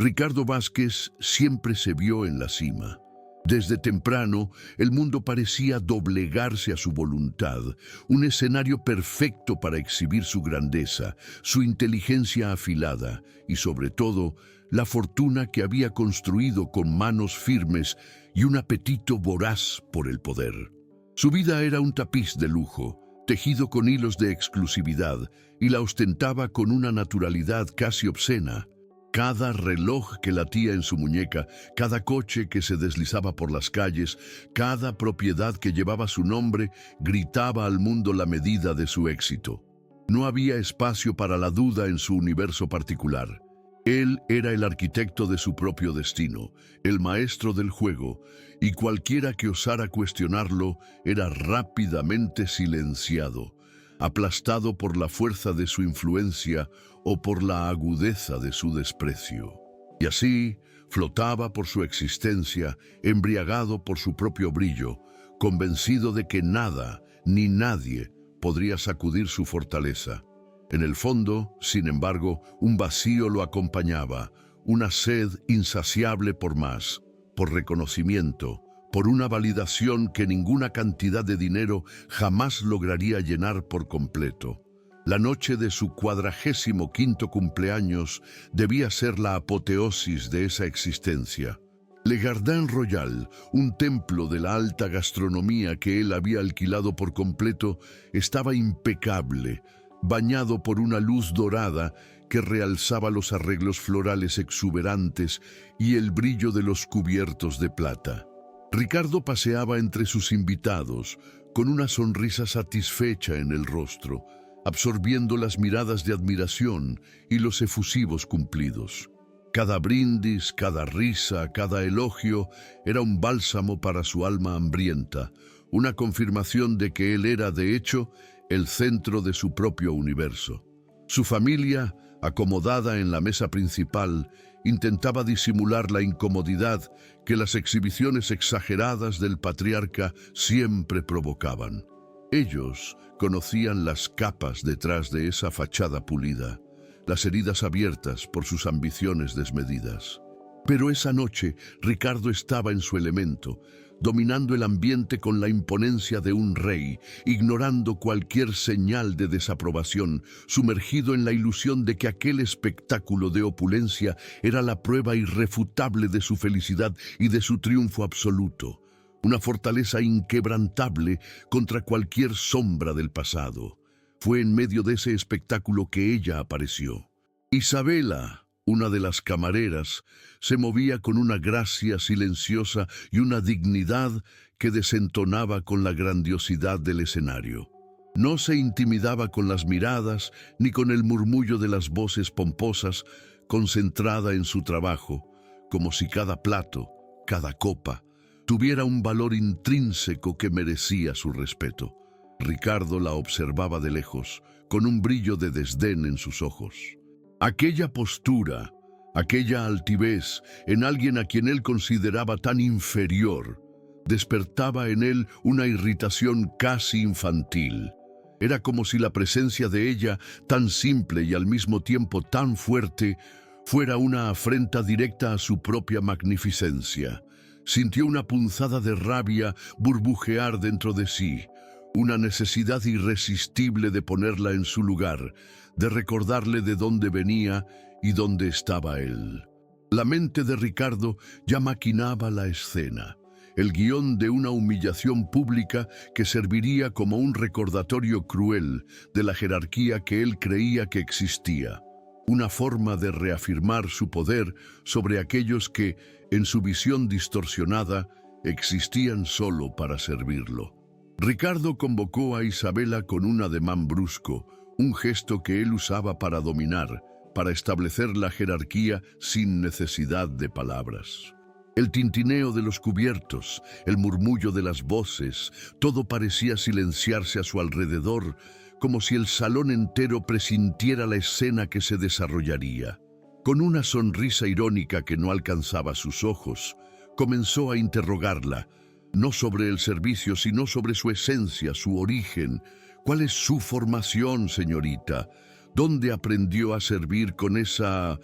Ricardo Vázquez siempre se vio en la cima. Desde temprano, el mundo parecía doblegarse a su voluntad, un escenario perfecto para exhibir su grandeza, su inteligencia afilada y, sobre todo, la fortuna que había construido con manos firmes y un apetito voraz por el poder. Su vida era un tapiz de lujo, tejido con hilos de exclusividad, y la ostentaba con una naturalidad casi obscena. Cada reloj que latía en su muñeca, cada coche que se deslizaba por las calles, cada propiedad que llevaba su nombre, gritaba al mundo la medida de su éxito. No había espacio para la duda en su universo particular. Él era el arquitecto de su propio destino, el maestro del juego, y cualquiera que osara cuestionarlo era rápidamente silenciado, aplastado por la fuerza de su influencia o por la agudeza de su desprecio. Y así flotaba por su existencia, embriagado por su propio brillo, convencido de que nada ni nadie podría sacudir su fortaleza. En el fondo, sin embargo, un vacío lo acompañaba, una sed insaciable por más, por reconocimiento, por una validación que ninguna cantidad de dinero jamás lograría llenar por completo. La noche de su 45º cumpleaños debía ser la apoteosis de esa existencia. Le Jardin Royal, un templo de la alta gastronomía que él había alquilado por completo, estaba impecable, bañado por una luz dorada que realzaba los arreglos florales exuberantes y el brillo de los cubiertos de plata. Ricardo paseaba entre sus invitados, con una sonrisa satisfecha en el rostro, absorbiendo las miradas de admiración y los efusivos cumplidos. Cada brindis, cada risa, cada elogio era un bálsamo para su alma hambrienta, una confirmación de que él era, de hecho, el centro de su propio universo. Su familia, acomodada en la mesa principal, intentaba disimular la incomodidad que las exhibiciones exageradas del patriarca siempre provocaban. Ellos conocían las capas detrás de esa fachada pulida, las heridas abiertas por sus ambiciones desmedidas. Pero esa noche Ricardo estaba en su elemento, dominando el ambiente con la imponencia de un rey, ignorando cualquier señal de desaprobación, sumergido en la ilusión de que aquel espectáculo de opulencia era la prueba irrefutable de su felicidad y de su triunfo absoluto, una fortaleza inquebrantable contra cualquier sombra del pasado. Fue en medio de ese espectáculo que ella apareció. Isabela, una de las camareras, se movía con una gracia silenciosa y una dignidad que desentonaba con la grandiosidad del escenario. No se intimidaba con las miradas ni con el murmullo de las voces pomposas, concentrada en su trabajo, como si cada plato, cada copa, tuviera un valor intrínseco que merecía su respeto. Ricardo la observaba de lejos, con un brillo de desdén en sus ojos. Aquella postura, aquella altivez en alguien a quien él consideraba tan inferior, despertaba en él una irritación casi infantil. Era como si la presencia de ella, tan simple y al mismo tiempo tan fuerte, fuera una afrenta directa a su propia magnificencia. Sintió una punzada de rabia burbujear dentro de sí, una necesidad irresistible de ponerla en su lugar, de recordarle de dónde venía y dónde estaba él. La mente de Ricardo ya maquinaba la escena, el guión de una humillación pública que serviría como un recordatorio cruel de la jerarquía que él creía que existía, una forma de reafirmar su poder sobre aquellos que, en su visión distorsionada, existían solo para servirlo. Ricardo convocó a Isabela con un ademán brusco, un gesto que él usaba para dominar, para establecer la jerarquía sin necesidad de palabras. El tintineo de los cubiertos, el murmullo de las voces, todo parecía silenciarse a su alrededor, como si el salón entero presintiera la escena que se desarrollaría. Con una sonrisa irónica que no alcanzaba sus ojos, comenzó a interrogarla, no sobre el servicio, sino sobre su esencia, su origen. ¿Cuál es su formación, señorita? ¿Dónde aprendió a servir con esa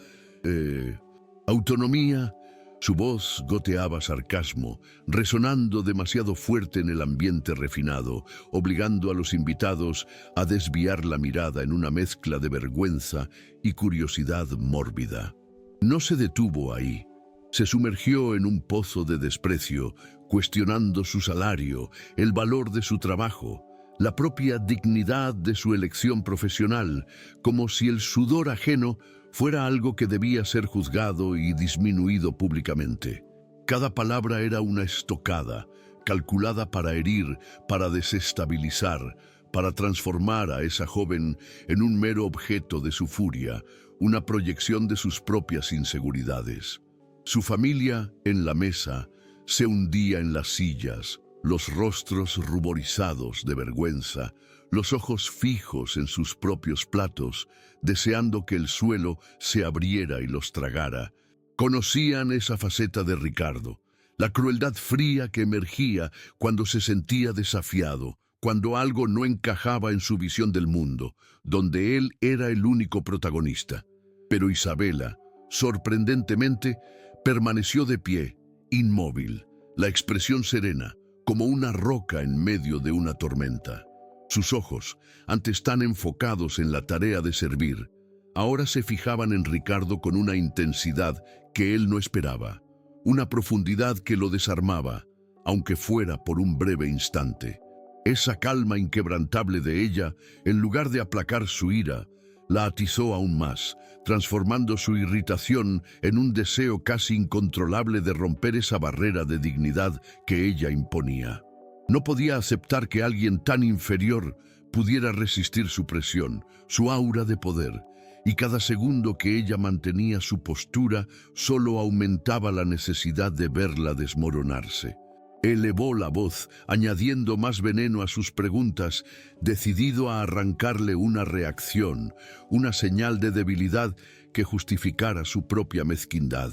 Autonomía. Su voz goteaba sarcasmo, resonando demasiado fuerte en el ambiente refinado, obligando a los invitados a desviar la mirada en una mezcla de vergüenza y curiosidad mórbida. No se detuvo ahí. Se sumergió en un pozo de desprecio, cuestionando su salario, el valor de su trabajo, la propia dignidad de su elección profesional, como si el sudor ajeno fuera algo que debía ser juzgado y disminuido públicamente. Cada palabra era una estocada, calculada para herir, para desestabilizar, para transformar a esa joven en un mero objeto de su furia, una proyección de sus propias inseguridades. Su familia, en la mesa, se hundía en las sillas, los rostros ruborizados de vergüenza, los ojos fijos en sus propios platos, deseando que el suelo se abriera y los tragara. Conocían esa faceta de Ricardo, la crueldad fría que emergía cuando se sentía desafiado, cuando algo no encajaba en su visión del mundo, donde él era el único protagonista. Pero Isabela, sorprendentemente, permaneció de pie, inmóvil, la expresión serena, como una roca en medio de una tormenta. Sus ojos, antes tan enfocados en la tarea de servir, ahora se fijaban en Ricardo con una intensidad que él no esperaba, una profundidad que lo desarmaba, aunque fuera por un breve instante. Esa calma inquebrantable de ella, en lugar de aplacar su ira, la atizó aún más, transformando su irritación en un deseo casi incontrolable de romper esa barrera de dignidad que ella imponía. No podía aceptar que alguien tan inferior pudiera resistir su presión, su aura de poder, y cada segundo que ella mantenía su postura solo aumentaba la necesidad de verla desmoronarse. Elevó la voz, añadiendo más veneno a sus preguntas, decidido a arrancarle una reacción, una señal de debilidad que justificara su propia mezquindad.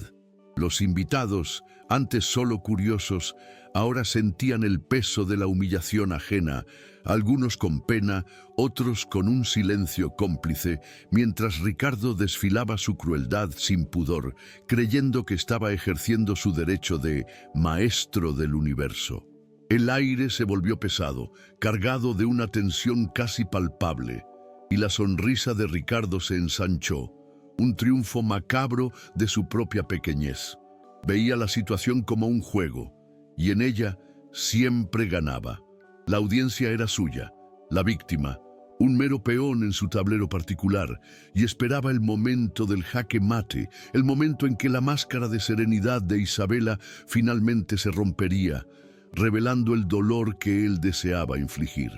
Los invitados, antes solo curiosos, ahora sentían el peso de la humillación ajena, algunos con pena, otros con un silencio cómplice, mientras Ricardo desfilaba su crueldad sin pudor, creyendo que estaba ejerciendo su derecho de maestro del universo. El aire se volvió pesado, cargado de una tensión casi palpable, y la sonrisa de Ricardo se ensanchó, un triunfo macabro de su propia pequeñez. Veía la situación como un juego, y en ella siempre ganaba. La audiencia era suya, la víctima, un mero peón en su tablero particular, y esperaba el momento del jaque mate, el momento en que la máscara de serenidad de Isabela finalmente se rompería, revelando el dolor que él deseaba infligir.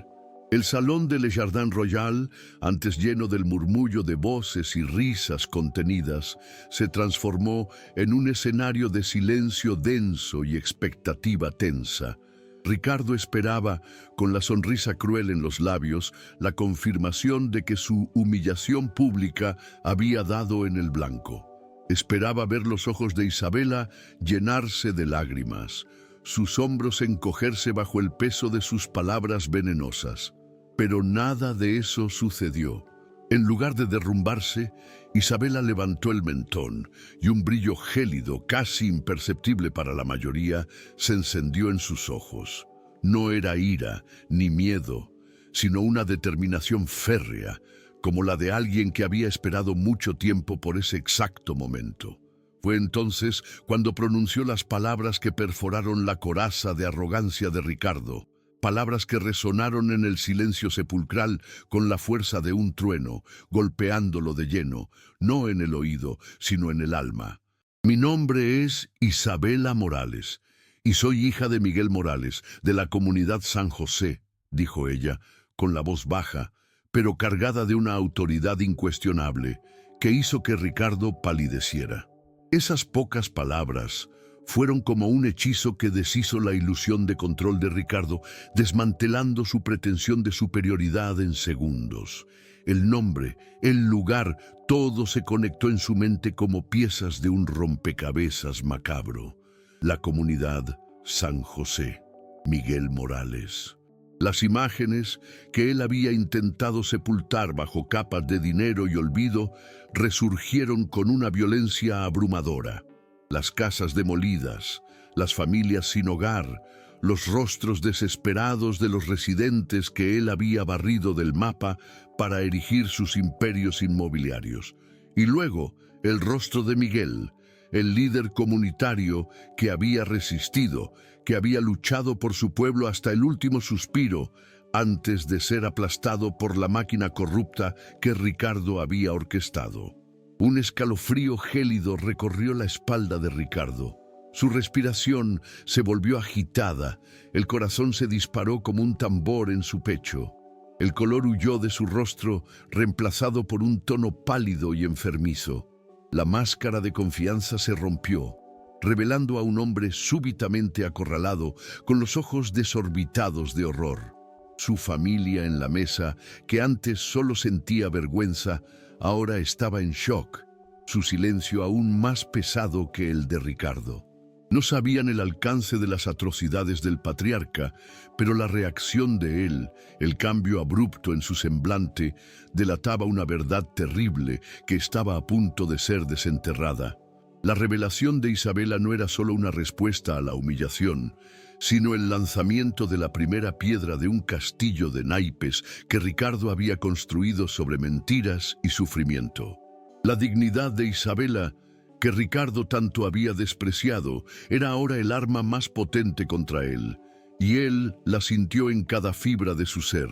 El salón de Le Jardin Royal, antes lleno del murmullo de voces y risas contenidas, se transformó en un escenario de silencio denso y expectativa tensa. Ricardo esperaba, con la sonrisa cruel en los labios, la confirmación de que su humillación pública había dado en el blanco. Esperaba ver los ojos de Isabela llenarse de lágrimas, sus hombros encogerse bajo el peso de sus palabras venenosas. Pero nada de eso sucedió. En lugar de derrumbarse, Isabela levantó el mentón y un brillo gélido, casi imperceptible para la mayoría, se encendió en sus ojos. No era ira ni miedo, sino una determinación férrea, como la de alguien que había esperado mucho tiempo por ese exacto momento. Fue entonces cuando pronunció las palabras que perforaron la coraza de arrogancia de Ricardo. Palabras que resonaron en el silencio sepulcral con la fuerza de un trueno, golpeándolo de lleno, no en el oído, sino en el alma. Mi nombre es Isabela Morales, y soy hija de Miguel Morales, de la comunidad San José, dijo ella, con la voz baja, pero cargada de una autoridad incuestionable, que hizo que Ricardo palideciera. Esas pocas palabras fueron como un hechizo que deshizo la ilusión de control de Ricardo, desmantelando su pretensión de superioridad en segundos. El nombre, el lugar, todo se conectó en su mente como piezas de un rompecabezas macabro. La comunidad San José, Miguel Morales. Las imágenes que él había intentado sepultar bajo capas de dinero y olvido resurgieron con una violencia abrumadora. Las casas demolidas, las familias sin hogar, los rostros desesperados de los residentes que él había barrido del mapa para erigir sus imperios inmobiliarios. Y luego, el rostro de Miguel, el líder comunitario que había resistido, que había luchado por su pueblo hasta el último suspiro, antes de ser aplastado por la máquina corrupta que Ricardo había orquestado. Un escalofrío gélido recorrió la espalda de Ricardo. Su respiración se volvió agitada, el corazón se disparó como un tambor en su pecho. El color huyó de su rostro, reemplazado por un tono pálido y enfermizo. La máscara de confianza se rompió, revelando a un hombre súbitamente acorralado, con los ojos desorbitados de horror. Su familia en la mesa, que antes solo sentía vergüenza, ahora estaba en shock, su silencio aún más pesado que el de Ricardo. No sabían el alcance de las atrocidades del patriarca, pero la reacción de él, el cambio abrupto en su semblante, delataba una verdad terrible que estaba a punto de ser desenterrada. La revelación de Isabela no era solo una respuesta a la humillación, sino el lanzamiento de la primera piedra de un castillo de naipes que Ricardo había construido sobre mentiras y sufrimiento. La dignidad de Isabela, que Ricardo tanto había despreciado, era ahora el arma más potente contra él, y él la sintió en cada fibra de su ser,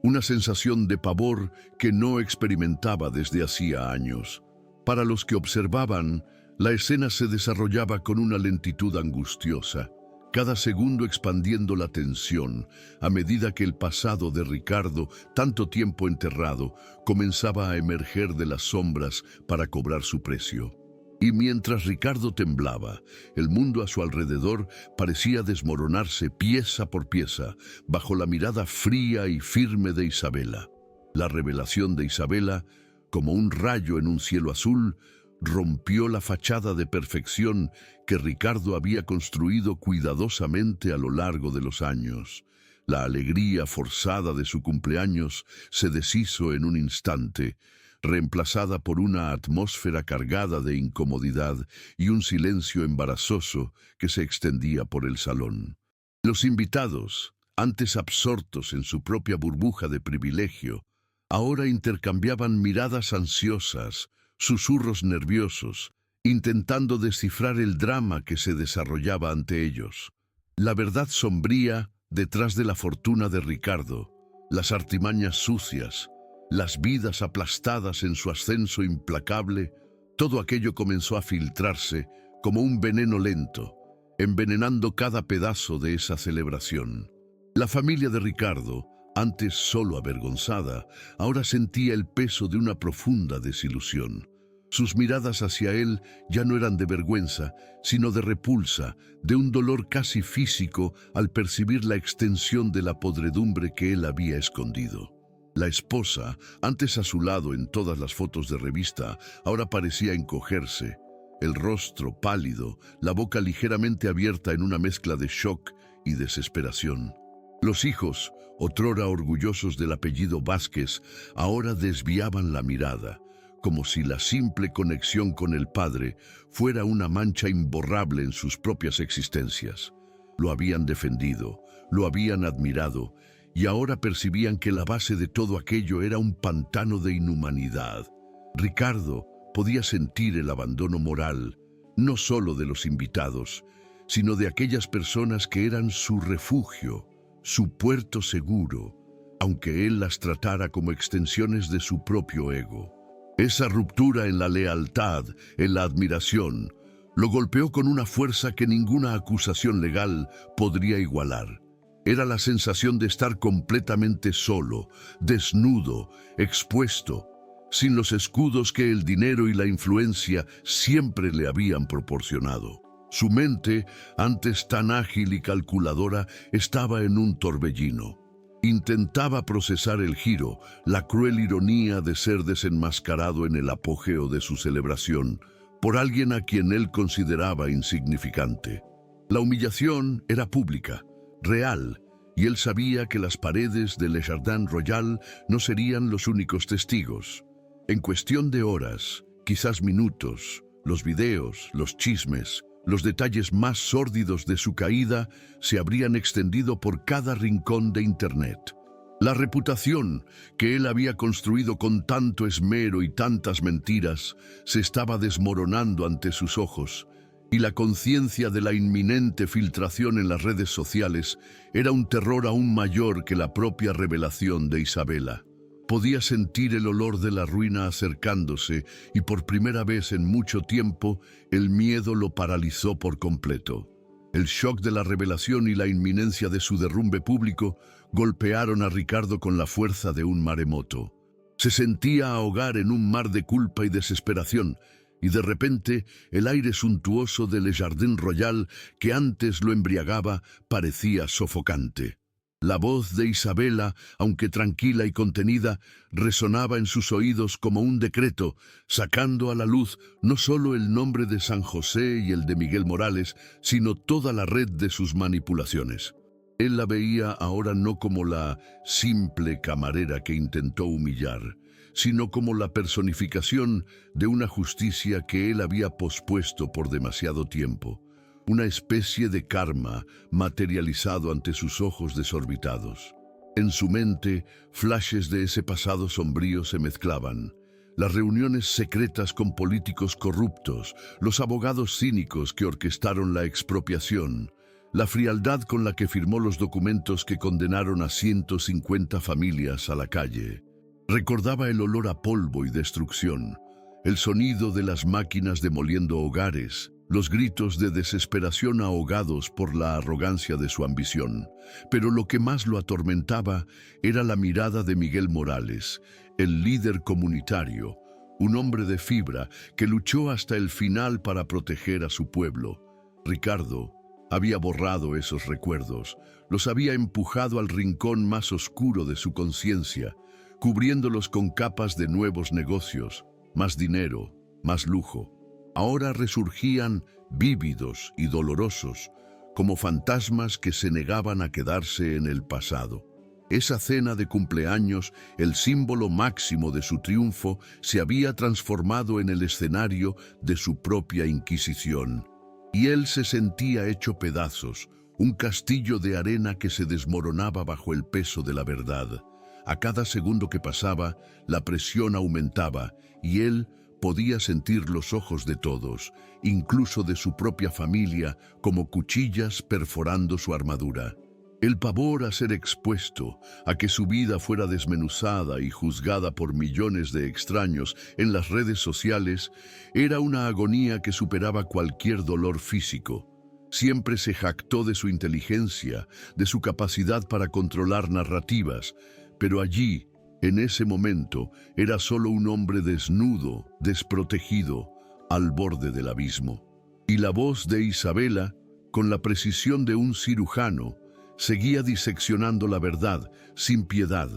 una sensación de pavor que no experimentaba desde hacía años. Para los que observaban, la escena se desarrollaba con una lentitud angustiosa, cada segundo expandiendo la tensión, a medida que el pasado de Ricardo, tanto tiempo enterrado, comenzaba a emerger de las sombras para cobrar su precio. Y mientras Ricardo temblaba, el mundo a su alrededor parecía desmoronarse pieza por pieza, bajo la mirada fría y firme de Isabela. La revelación de Isabela, como un rayo en un cielo azul, rompió la fachada de perfección que Ricardo había construido cuidadosamente a lo largo de los años. La alegría forzada de su cumpleaños se deshizo en un instante, reemplazada por una atmósfera cargada de incomodidad y un silencio embarazoso que se extendía por el salón. Los invitados, antes absortos en su propia burbuja de privilegio, ahora intercambiaban miradas ansiosas, susurros nerviosos, intentando descifrar el drama que se desarrollaba ante ellos. La verdad sombría detrás de la fortuna de Ricardo, las artimañas sucias, las vidas aplastadas en su ascenso implacable, todo aquello comenzó a filtrarse como un veneno lento, envenenando cada pedazo de esa celebración. La familia de Ricardo, antes solo avergonzada, ahora sentía el peso de una profunda desilusión. Sus miradas hacia él ya no eran de vergüenza, sino de repulsa, de un dolor casi físico al percibir la extensión de la podredumbre que él había escondido. La esposa, antes a su lado en todas las fotos de revista, ahora parecía encogerse, el rostro pálido, la boca ligeramente abierta en una mezcla de shock y desesperación. Los hijos, otrora orgullosos del apellido Vázquez, ahora desviaban la mirada, como si la simple conexión con el padre fuera una mancha imborrable en sus propias existencias. Lo habían defendido, lo habían admirado, y ahora percibían que la base de todo aquello era un pantano de inhumanidad. Ricardo podía sentir el abandono moral, no solo de los invitados, sino de aquellas personas que eran su refugio, su puerto seguro, aunque él las tratara como extensiones de su propio ego. Esa ruptura en la lealtad, en la admiración, lo golpeó con una fuerza que ninguna acusación legal podría igualar. Era la sensación de estar completamente solo, desnudo, expuesto, sin los escudos que el dinero y la influencia siempre le habían proporcionado. Su mente, antes tan ágil y calculadora, estaba en un torbellino. Intentaba procesar el giro, la cruel ironía de ser desenmascarado en el apogeo de su celebración, por alguien a quien él consideraba insignificante. La humillación era pública, real, y él sabía que las paredes de Le Jardin Royal no serían los únicos testigos. En cuestión de horas, quizás minutos, Los videos, los chismes, los detalles más sórdidos de su caída se habrían extendido por cada rincón de Internet. La reputación que él había construido con tanto esmero y tantas mentiras se estaba desmoronando ante sus ojos, y la conciencia de la inminente filtración en las redes sociales era un terror aún mayor que la propia revelación de Isabela. Podía sentir el olor de la ruina acercándose y por primera vez en mucho tiempo el miedo lo paralizó por completo. El shock de la revelación y la inminencia de su derrumbe público golpearon a Ricardo con la fuerza de un maremoto. Se sentía ahogar en un mar de culpa y desesperación, y de repente el aire suntuoso del Jardin Royal que antes lo embriagaba parecía sofocante. La voz de Isabela, aunque tranquila y contenida, resonaba en sus oídos como un decreto, sacando a la luz no solo el nombre de San José y el de Miguel Morales, sino toda la red de sus manipulaciones. Él la veía ahora no como la simple camarera que intentó humillar, sino como la personificación de una justicia que él había pospuesto por demasiado tiempo. Una especie de karma materializado ante sus ojos desorbitados. En su mente, flashes de ese pasado sombrío se mezclaban. Las reuniones secretas con políticos corruptos, los abogados cínicos que orquestaron la expropiación, la frialdad con la que firmó los documentos que condenaron a 150 familias a la calle. Recordaba el olor a polvo y destrucción, el sonido de las máquinas demoliendo hogares, los gritos de desesperación ahogados por la arrogancia de su ambición. Pero lo que más lo atormentaba era la mirada de Miguel Morales, el líder comunitario, un hombre de fibra que luchó hasta el final para proteger a su pueblo. Ricardo había borrado esos recuerdos, los había empujado al rincón más oscuro de su conciencia, cubriéndolos con capas de nuevos negocios, más dinero, más lujo. Ahora resurgían vívidos y dolorosos, como fantasmas que se negaban a quedarse en el pasado. Esa cena de cumpleaños, el símbolo máximo de su triunfo, se había transformado en el escenario de su propia Inquisición. Y él se sentía hecho pedazos, un castillo de arena que se desmoronaba bajo el peso de la verdad. A cada segundo que pasaba, la presión aumentaba, y él podía sentir los ojos de todos, incluso de su propia familia, como cuchillas perforando su armadura. El pavor a ser expuesto, a que su vida fuera desmenuzada y juzgada por millones de extraños en las redes sociales, era una agonía que superaba cualquier dolor físico. Siempre se jactó de su inteligencia, de su capacidad para controlar narrativas, pero allí, en ese momento, era solo un hombre desnudo, desprotegido, al borde del abismo. Y la voz de Isabela, con la precisión de un cirujano, seguía diseccionando la verdad, sin piedad,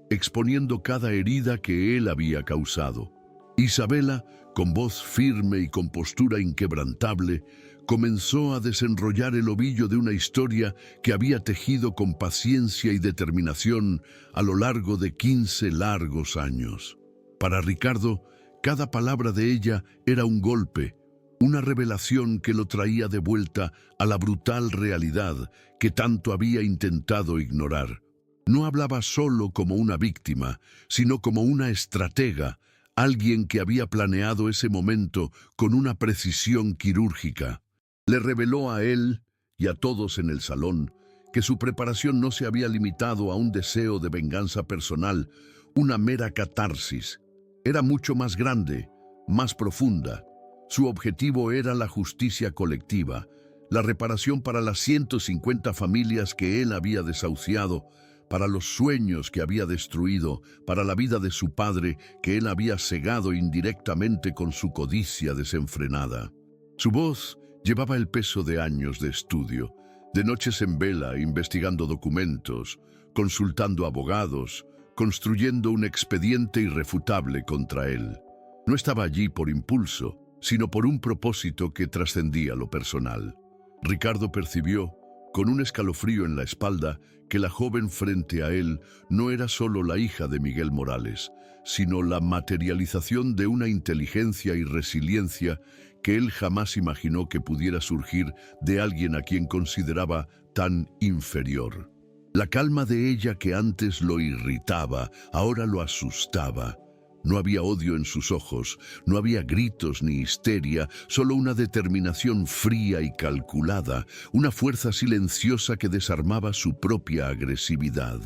exponiendo cada herida que él había causado. Isabela, con voz firme y con postura inquebrantable, comenzó a desenrollar el ovillo de una historia que había tejido con paciencia y determinación a lo largo de 15 largos años. Para Ricardo, cada palabra de ella era un golpe, una revelación que lo traía de vuelta a la brutal realidad que tanto había intentado ignorar. No hablaba solo como una víctima, sino como una estratega, alguien que había planeado ese momento con una precisión quirúrgica. Le reveló a él y a todos en el salón que su preparación no se había limitado a un deseo de venganza personal, una mera catarsis. Era mucho más grande, más profunda. Su objetivo era la justicia colectiva, la reparación para las 150 familias que él había desahuciado, para los sueños que había destruido, para la vida de su padre que él había cegado indirectamente con su codicia desenfrenada. Su voz llevaba el peso de años de estudio, de noches en vela investigando documentos, consultando abogados, construyendo un expediente irrefutable contra él. No estaba allí por impulso, sino por un propósito que trascendía lo personal. Ricardo percibió, con un escalofrío en la espalda, que la joven frente a él no era solo la hija de Miguel Morales, sino la materialización de una inteligencia y resiliencia que él jamás imaginó que pudiera surgir de alguien a quien consideraba tan inferior. La calma de ella que antes lo irritaba, ahora lo asustaba. No había odio en sus ojos, no había gritos ni histeria, solo una determinación fría y calculada, una fuerza silenciosa que desarmaba su propia agresividad.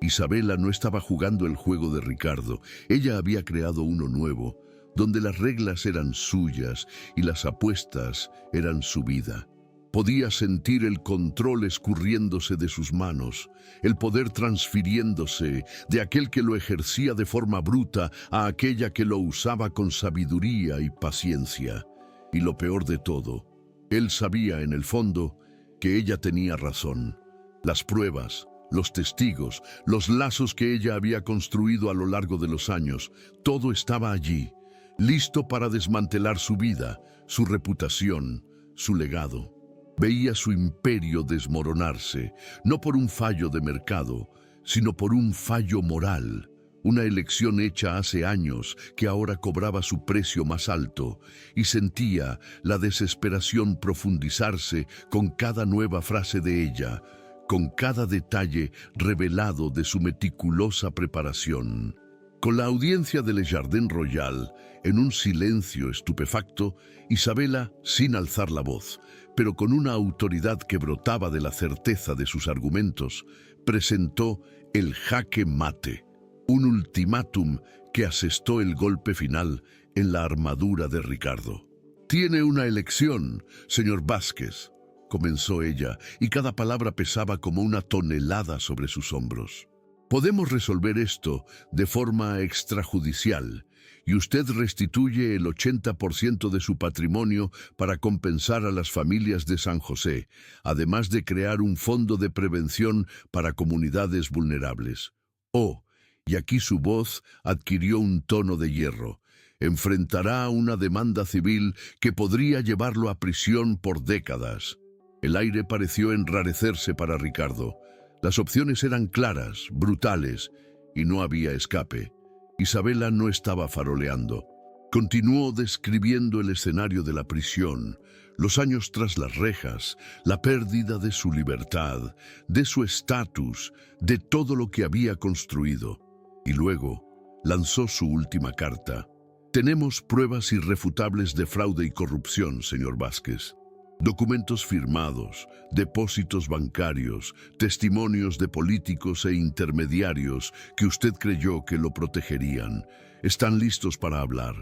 Isabela no estaba jugando el juego de Ricardo, ella había creado uno nuevo, donde las reglas eran suyas y las apuestas eran su vida. Podía sentir el control escurriéndose de sus manos, el poder transfiriéndose de aquel que lo ejercía de forma bruta a aquella que lo usaba con sabiduría y paciencia. Y lo peor de todo, él sabía en el fondo que ella tenía razón. Las pruebas, los testigos, los lazos que ella había construido a lo largo de los años, todo estaba allí, listo para desmantelar su vida, su reputación, su legado. Veía su imperio desmoronarse, no por un fallo de mercado, sino por un fallo moral, una elección hecha hace años que ahora cobraba su precio más alto, y sentía la desesperación profundizarse con cada nueva frase de ella, con cada detalle revelado de su meticulosa preparación. Con la audiencia de Le Jardin Royal, en un silencio estupefacto, Isabela, sin alzar la voz, pero con una autoridad que brotaba de la certeza de sus argumentos, presentó el jaque mate, un ultimátum que asestó el golpe final en la armadura de Ricardo. «Tiene una elección, señor Vázquez», comenzó ella, y cada palabra pesaba como una tonelada sobre sus hombros. «Podemos resolver esto de forma extrajudicial, y usted restituye el 80% de su patrimonio para compensar a las familias de San José, además de crear un fondo de prevención para comunidades vulnerables. Oh, y aquí su voz adquirió un tono de hierro. Enfrentará una demanda civil que podría llevarlo a prisión por décadas». El aire pareció enrarecerse para Ricardo. Las opciones eran claras, brutales, y no había escape. Isabela no estaba faroleando. Continuó describiendo el escenario de la prisión, los años tras las rejas, la pérdida de su libertad, de su estatus, de todo lo que había construido. Y luego lanzó su última carta. «Tenemos pruebas irrefutables de fraude y corrupción, señor Vázquez. Documentos firmados, depósitos bancarios, testimonios de políticos e intermediarios que usted creyó que lo protegerían. Están listos para hablar».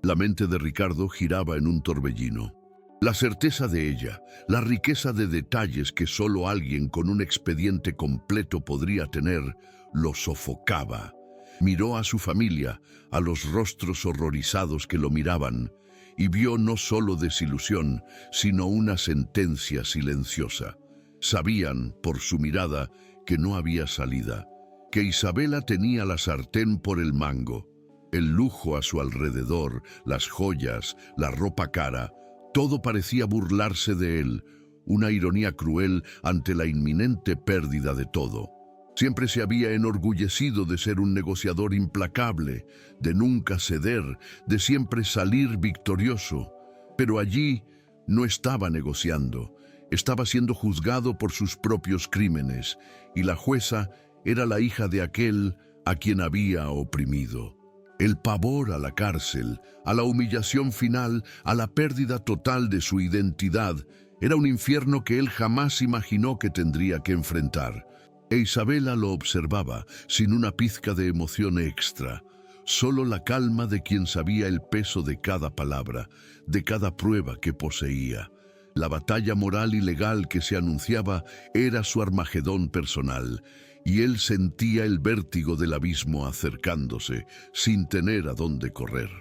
La mente de Ricardo giraba en un torbellino. La certeza de ella, la riqueza de detalles que solo alguien con un expediente completo podría tener, lo sofocaba. Miró a su familia, a los rostros horrorizados que lo miraban, y vio no solo desilusión, sino una sentencia silenciosa. Sabían, por su mirada, que no había salida, que Isabela tenía la sartén por el mango. El lujo a su alrededor, las joyas, la ropa cara, todo parecía burlarse de él, una ironía cruel ante la inminente pérdida de todo. Siempre se había enorgullecido de ser un negociador implacable, de nunca ceder, de siempre salir victorioso. Pero allí no estaba negociando, estaba siendo juzgado por sus propios crímenes, y la jueza era la hija de aquel a quien había oprimido. El pavor a la cárcel, a la humillación final, a la pérdida total de su identidad, era un infierno que él jamás imaginó que tendría que enfrentar. E Isabela lo observaba, sin una pizca de emoción extra, solo la calma de quien sabía el peso de cada palabra, de cada prueba que poseía. La batalla moral y legal que se anunciaba era su Armagedón personal, y él sentía el vértigo del abismo acercándose, sin tener a dónde correr.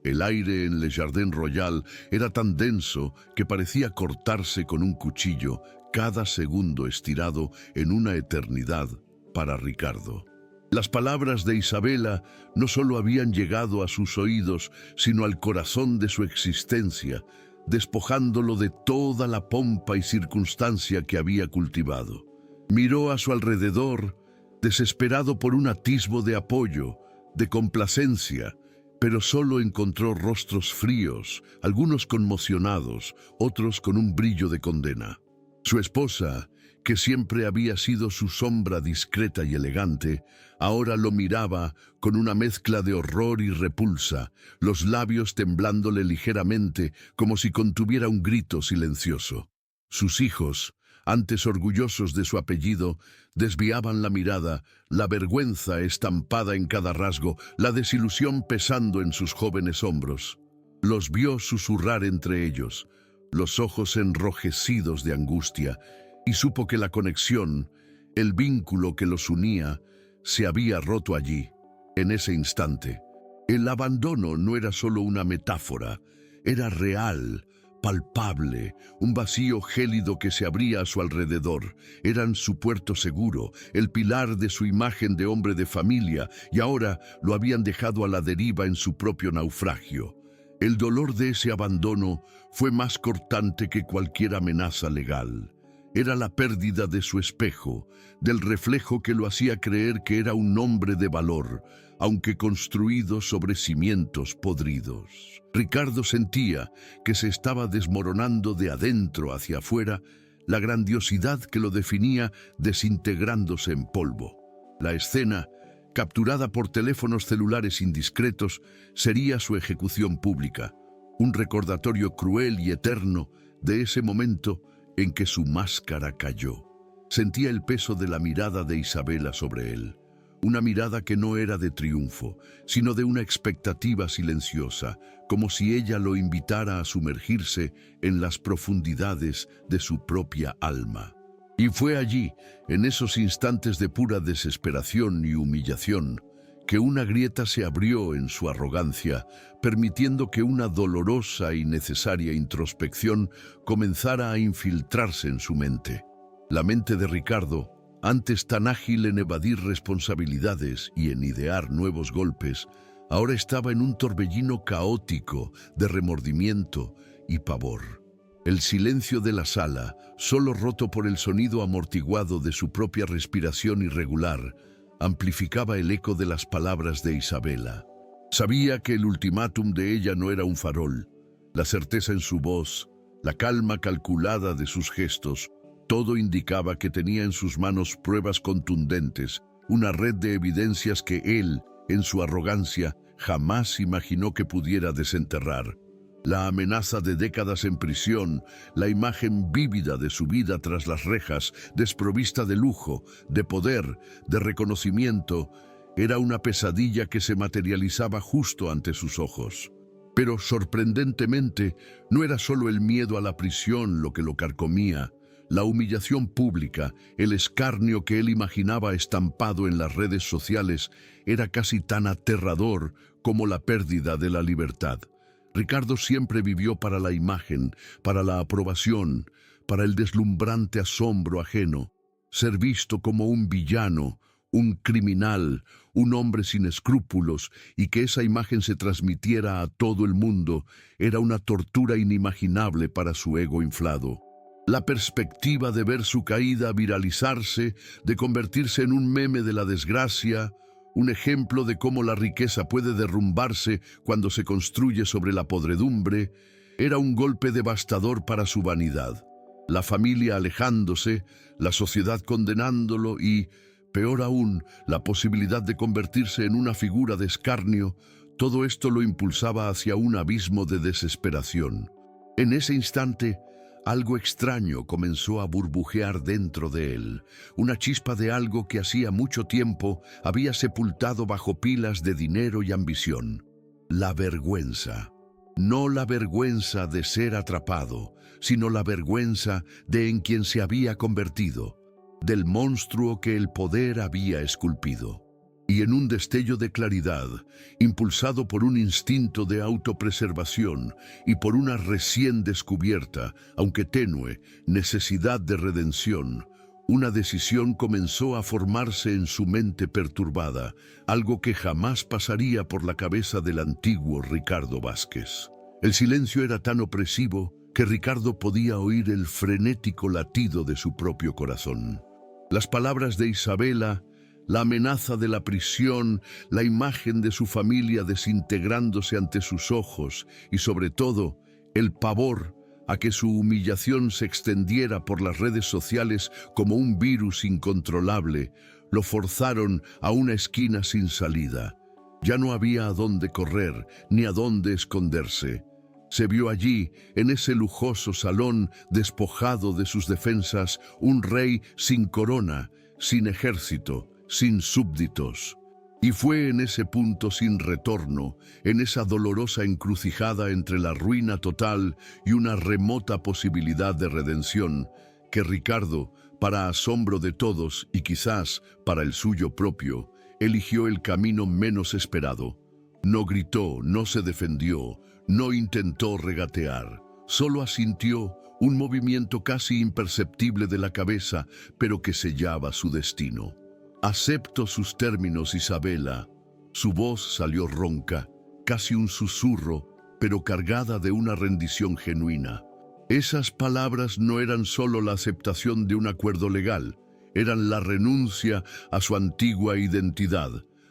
El aire en Le Jardin Royal era tan denso que parecía cortarse con un cuchillo, cada segundo estirado en una eternidad para Ricardo. Las palabras de Isabela no solo habían llegado a sus oídos, sino al corazón de su existencia, despojándolo de toda la pompa y circunstancia que había cultivado. Miró a su alrededor, desesperado por un atisbo de apoyo, de complacencia, pero solo encontró rostros fríos, algunos conmocionados, otros con un brillo de condena. Su esposa, que siempre había sido su sombra discreta y elegante, ahora lo miraba con una mezcla de horror y repulsa, los labios temblándole ligeramente como si contuviera un grito silencioso. Sus hijos, antes orgullosos de su apellido, desviaban la mirada, la vergüenza estampada en cada rasgo, la desilusión pesando en sus jóvenes hombros. Los vio susurrar entre ellos, los ojos enrojecidos de angustia, y supo que la conexión, el vínculo que los unía, se había roto allí, en ese instante. El abandono no era solo una metáfora, era real, palpable, un vacío gélido que se abría a su alrededor. Eran su puerto seguro, el pilar de su imagen de hombre de familia, y ahora lo habían dejado a la deriva en su propio naufragio. El dolor de ese abandono fue más cortante que cualquier amenaza legal. Era la pérdida de su espejo, del reflejo que lo hacía creer que era un hombre de valor, aunque construido sobre cimientos podridos. Ricardo sentía que se estaba desmoronando de adentro hacia afuera, la grandiosidad que lo definía desintegrándose en polvo. La escena, capturada por teléfonos celulares indiscretos, sería su ejecución pública, un recordatorio cruel y eterno de ese momento en que su máscara cayó. Sentía el peso de la mirada de Isabela sobre él, una mirada que no era de triunfo, sino de una expectativa silenciosa, como si ella lo invitara a sumergirse en las profundidades de su propia alma. Y fue allí, en esos instantes de pura desesperación y humillación, que una grieta se abrió en su arrogancia, permitiendo que una dolorosa y necesaria introspección comenzara a infiltrarse en su mente. La mente de Ricardo, antes tan ágil en evadir responsabilidades y en idear nuevos golpes, ahora estaba en un torbellino caótico de remordimiento y pavor. El silencio de la sala, solo roto por el sonido amortiguado de su propia respiración irregular, amplificaba el eco de las palabras de Isabela. Sabía que el ultimátum de ella no era un farol. La certeza en su voz, la calma calculada de sus gestos, todo indicaba que tenía en sus manos pruebas contundentes, una red de evidencias que él, en su arrogancia, jamás imaginó que pudiera desenterrar. La amenaza de décadas en prisión, la imagen vívida de su vida tras las rejas, desprovista de lujo, de poder, de reconocimiento, era una pesadilla que se materializaba justo ante sus ojos. Pero sorprendentemente, no era solo el miedo a la prisión lo que lo carcomía. La humillación pública, el escarnio que él imaginaba estampado en las redes sociales, era casi tan aterrador como la pérdida de la libertad. Ricardo siempre vivió para la imagen, para la aprobación, para el deslumbrante asombro ajeno. Ser visto como un villano, un criminal, un hombre sin escrúpulos, y que esa imagen se transmitiera a todo el mundo, era una tortura inimaginable para su ego inflado. La perspectiva de ver su caída viralizarse, de convertirse en un meme de la desgracia, un ejemplo de cómo la riqueza puede derrumbarse cuando se construye sobre la podredumbre, era un golpe devastador para su vanidad. La familia alejándose, la sociedad condenándolo y, peor aún, la posibilidad de convertirse en una figura de escarnio, todo esto lo impulsaba hacia un abismo de desesperación. En ese instante, algo extraño comenzó a burbujear dentro de él, una chispa de algo que hacía mucho tiempo había sepultado bajo pilas de dinero y ambición. La vergüenza. No la vergüenza de ser atrapado, sino la vergüenza de en quien se había convertido, del monstruo que el poder había esculpido. Y en un destello de claridad, impulsado por un instinto de autopreservación y por una recién descubierta, aunque tenue, necesidad de redención, una decisión comenzó a formarse en su mente perturbada, algo que jamás pasaría por la cabeza del antiguo Ricardo Vázquez. El silencio era tan opresivo que Ricardo podía oír el frenético latido de su propio corazón. Las palabras de Isabela, la amenaza de la prisión, la imagen de su familia desintegrándose ante sus ojos y, sobre todo, el pavor a que su humillación se extendiera por las redes sociales como un virus incontrolable, lo forzaron a una esquina sin salida. Ya no había a dónde correr ni a dónde esconderse. Se vio allí, en ese lujoso salón despojado de sus defensas, un rey sin corona, sin ejército, sin súbditos. Y fue en ese punto sin retorno, en esa dolorosa encrucijada entre la ruina total y una remota posibilidad de redención, que Ricardo, para asombro de todos y quizás para el suyo propio, eligió el camino menos esperado. No gritó, no se defendió, no intentó regatear, solo asintió un movimiento casi imperceptible de la cabeza, pero que sellaba su destino. «Acepto sus términos, Isabela». Su voz salió ronca, casi un susurro, pero cargada de una rendición genuina. Esas palabras no eran solo la aceptación de un acuerdo legal, eran la renuncia a su antigua identidad,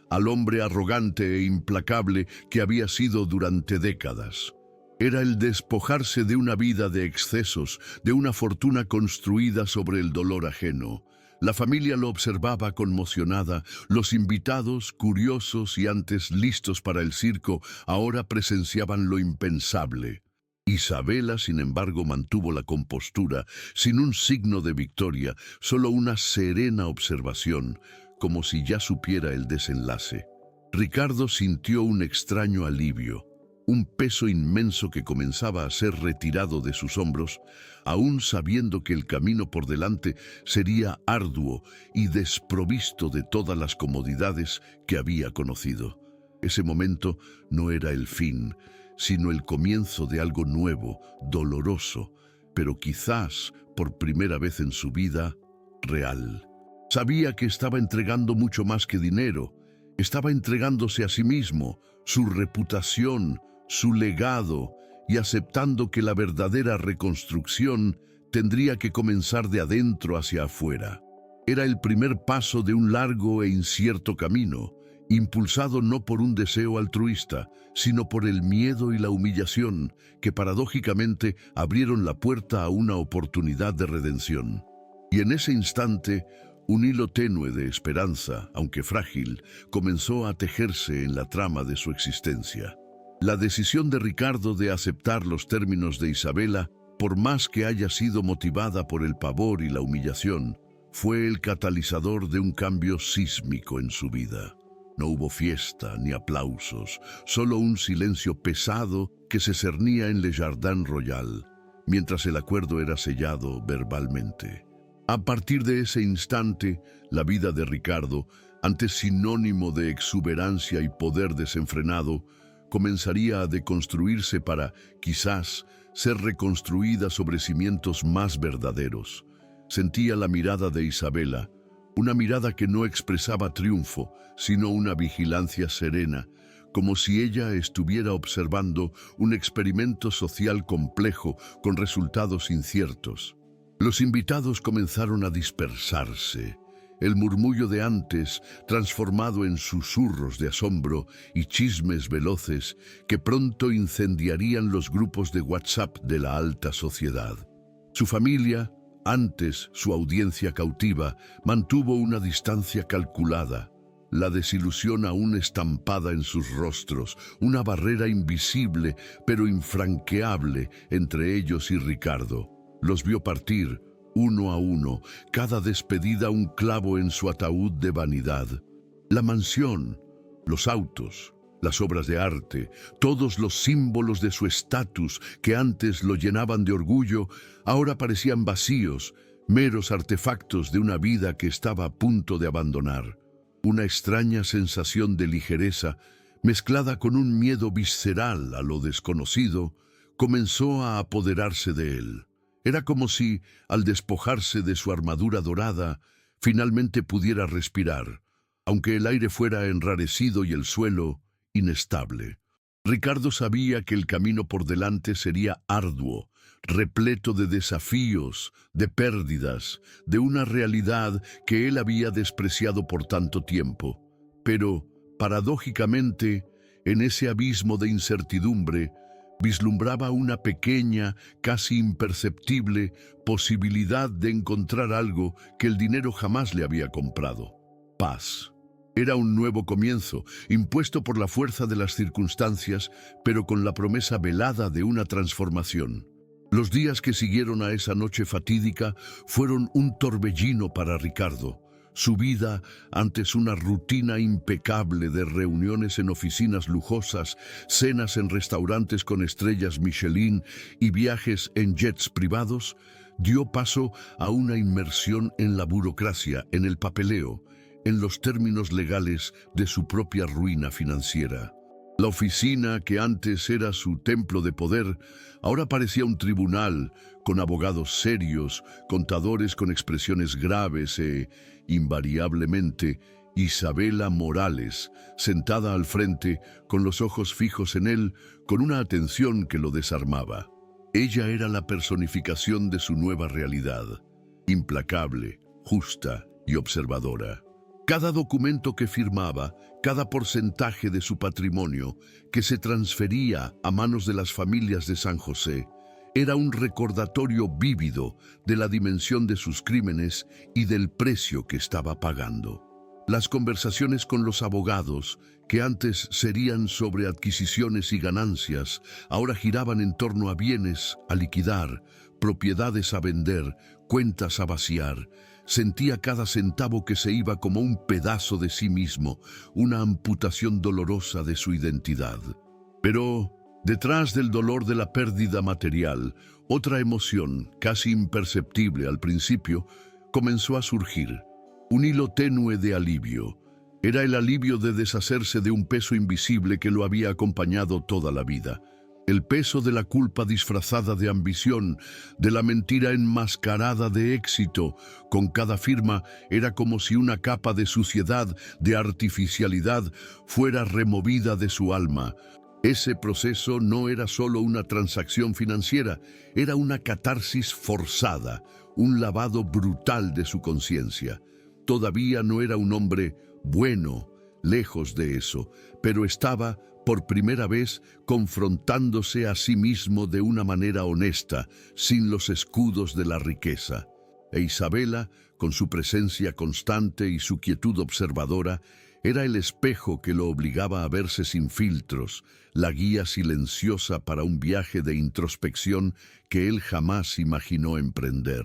al hombre arrogante e implacable que había sido durante décadas. Era el despojarse de una vida de excesos, de una fortuna construida sobre el dolor ajeno. La familia lo observaba conmocionada, los invitados, curiosos y antes listos para el circo, ahora presenciaban lo impensable. Isabela, sin embargo, mantuvo la compostura, sin un signo de victoria, solo una serena observación, como si ya supiera el desenlace. Ricardo sintió un extraño alivio, un peso inmenso que comenzaba a ser retirado de sus hombros, aún sabiendo que el camino por delante sería arduo y desprovisto de todas las comodidades que había conocido. Ese momento no era el fin, sino el comienzo de algo nuevo, doloroso, pero quizás, por primera vez en su vida, real. Sabía que estaba entregando mucho más que dinero. Estaba entregándose a sí mismo, su reputación, su legado, y aceptando que la verdadera reconstrucción tendría que comenzar de adentro hacia afuera. Era el primer paso de un largo e incierto camino, impulsado no por un deseo altruista, sino por el miedo y la humillación, que paradójicamente abrieron la puerta a una oportunidad de redención. Y en ese instante, un hilo tenue de esperanza, aunque frágil, comenzó a tejerse en la trama de su existencia. La decisión de Ricardo de aceptar los términos de Isabela, por más que haya sido motivada por el pavor y la humillación, fue el catalizador de un cambio sísmico en su vida. No hubo fiesta ni aplausos, solo un silencio pesado que se cernía en Le Jardin Royal, mientras el acuerdo era sellado verbalmente. A partir de ese instante, la vida de Ricardo, antes sinónimo de exuberancia y poder desenfrenado, comenzaría a deconstruirse para, quizás, ser reconstruida sobre cimientos más verdaderos. Sentía la mirada de Isabela, una mirada que no expresaba triunfo, sino una vigilancia serena, como si ella estuviera observando un experimento social complejo con resultados inciertos. Los invitados comenzaron a dispersarse. El murmullo de antes, transformado en susurros de asombro y chismes veloces que pronto incendiarían los grupos de WhatsApp de la alta sociedad. Su familia, antes su audiencia cautiva, mantuvo una distancia calculada, la desilusión aún estampada en sus rostros, una barrera invisible pero infranqueable entre ellos y Ricardo. Los vio partir, uno a uno, cada despedida un clavo en su ataúd de vanidad. La mansión, los autos, las obras de arte, todos los símbolos de su estatus que antes lo llenaban de orgullo, ahora parecían vacíos, meros artefactos de una vida que estaba a punto de abandonar. Una extraña sensación de ligereza, mezclada con un miedo visceral a lo desconocido, comenzó a apoderarse de él. Era como si, al despojarse de su armadura dorada, finalmente pudiera respirar, aunque el aire fuera enrarecido y el suelo inestable. Ricardo sabía que el camino por delante sería arduo, repleto de desafíos, de pérdidas, de una realidad que él había despreciado por tanto tiempo. Pero, paradójicamente, en ese abismo de incertidumbre, vislumbraba una pequeña, casi imperceptible, posibilidad de encontrar algo que el dinero jamás le había comprado: paz. Era un nuevo comienzo, impuesto por la fuerza de las circunstancias, pero con la promesa velada de una transformación. Los días que siguieron a esa noche fatídica fueron un torbellino para Ricardo. Su vida, antes una rutina impecable de reuniones en oficinas lujosas, cenas en restaurantes con estrellas Michelin y viajes en jets privados, dio paso a una inmersión en la burocracia, en el papeleo, en los términos legales de su propia ruina financiera. La oficina, que antes era su templo de poder, ahora parecía un tribunal, con abogados serios, contadores con expresiones graves e, invariablemente, Isabela Morales, sentada al frente, con los ojos fijos en él, con una atención que lo desarmaba. Ella era la personificación de su nueva realidad, implacable, justa y observadora. Cada documento que firmaba, cada porcentaje de su patrimonio que se transfería a manos de las familias de San José, era un recordatorio vívido de la dimensión de sus crímenes y del precio que estaba pagando. Las conversaciones con los abogados, que antes serían sobre adquisiciones y ganancias, ahora giraban en torno a bienes a liquidar, propiedades a vender, cuentas a vaciar. Sentía cada centavo que se iba como un pedazo de sí mismo, una amputación dolorosa de su identidad. Pero, detrás del dolor de la pérdida material, otra emoción, casi imperceptible al principio, comenzó a surgir. Un hilo tenue de alivio. Era el alivio de deshacerse de un peso invisible que lo había acompañado toda la vida. El peso de la culpa disfrazada de ambición, de la mentira enmascarada de éxito. Con cada firma era como si una capa de suciedad, de artificialidad, fuera removida de su alma. Ese proceso no era solo una transacción financiera, era una catarsis forzada, un lavado brutal de su conciencia. Todavía no era un hombre bueno, lejos de eso, pero estaba, por primera vez, confrontándose a sí mismo de una manera honesta, sin los escudos de la riqueza. E Isabela, con su presencia constante y su quietud observadora, era el espejo que lo obligaba a verse sin filtros, la guía silenciosa para un viaje de introspección que él jamás imaginó emprender.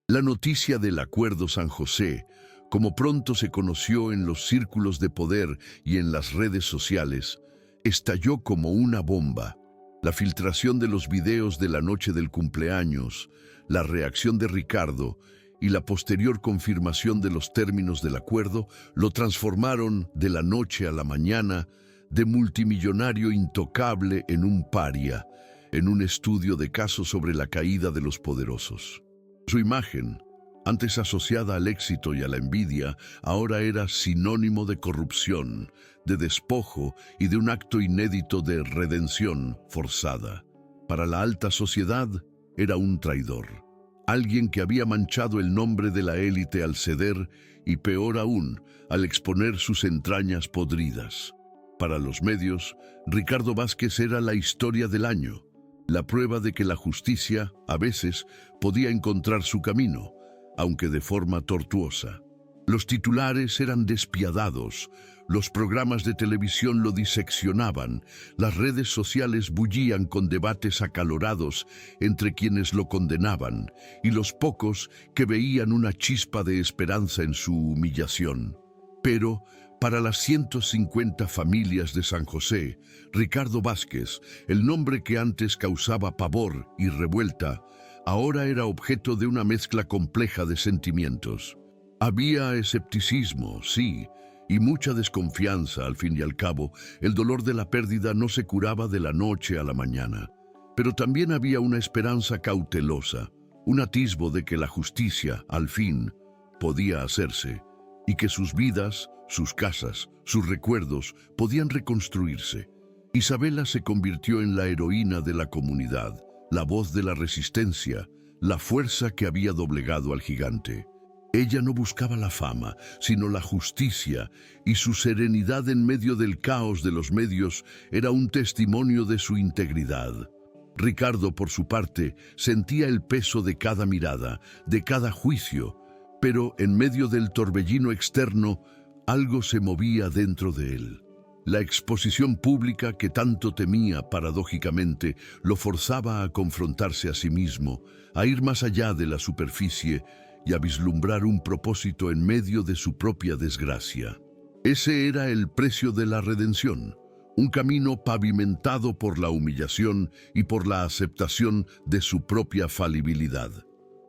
La noticia del Acuerdo San José, como pronto se conoció en los círculos de poder y en las redes sociales, estalló como una bomba. La filtración de los videos de la noche del cumpleaños, la reacción de Ricardo y la posterior confirmación de los términos del acuerdo lo transformaron de la noche a la mañana de multimillonario intocable en un paria, en un estudio de casos sobre la caída de los poderosos. Su imagen, antes asociada al éxito y a la envidia, ahora era sinónimo de corrupción, de despojo y de un acto inédito de redención forzada. Para la alta sociedad era un traidor, alguien que había manchado el nombre de la élite al ceder y, peor aún, al exponer sus entrañas podridas. Para los medios, Ricardo Vázquez era la historia del año, la prueba de que la justicia, a veces, podía encontrar su camino, aunque de forma tortuosa. Los titulares eran despiadados, los programas de televisión lo diseccionaban, las redes sociales bullían con debates acalorados entre quienes lo condenaban y los pocos que veían una chispa de esperanza en su humillación. Pero, para las 150 familias de San José, Ricardo Vázquez, el nombre que antes causaba pavor y revuelta, ahora era objeto de una mezcla compleja de sentimientos. Había escepticismo, sí, y mucha desconfianza. Al fin y al cabo, el dolor de la pérdida no se curaba de la noche a la mañana. Pero también había una esperanza cautelosa, un atisbo de que la justicia, al fin, podía hacerse, y que sus vidas, sus casas, sus recuerdos podían reconstruirse. Isabela se convirtió en la heroína de la comunidad, la voz de la resistencia, la fuerza que había doblegado al gigante. Ella no buscaba la fama, sino la justicia, y su serenidad en medio del caos de los medios era un testimonio de su integridad. Ricardo, por su parte, sentía el peso de cada mirada, de cada juicio, pero en medio del torbellino externo, algo se movía dentro de él. La exposición pública que tanto temía, paradójicamente, lo forzaba a confrontarse a sí mismo, a ir más allá de la superficie y a vislumbrar un propósito en medio de su propia desgracia. Ese era el precio de la redención, un camino pavimentado por la humillación y por la aceptación de su propia falibilidad.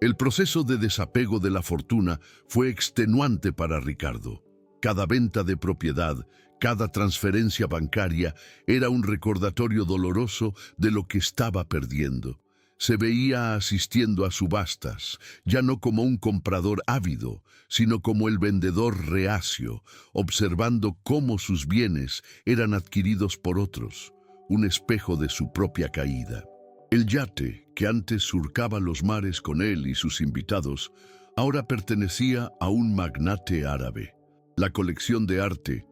El proceso de desapego de la fortuna fue extenuante para Ricardo. Cada venta de propiedad, cada transferencia bancaria era un recordatorio doloroso de lo que estaba perdiendo. Se veía asistiendo a subastas, ya no como un comprador ávido, sino como el vendedor reacio, observando cómo sus bienes eran adquiridos por otros, un espejo de su propia caída. El yate, que antes surcaba los mares con él y sus invitados, ahora pertenecía a un magnate árabe. La colección de arte,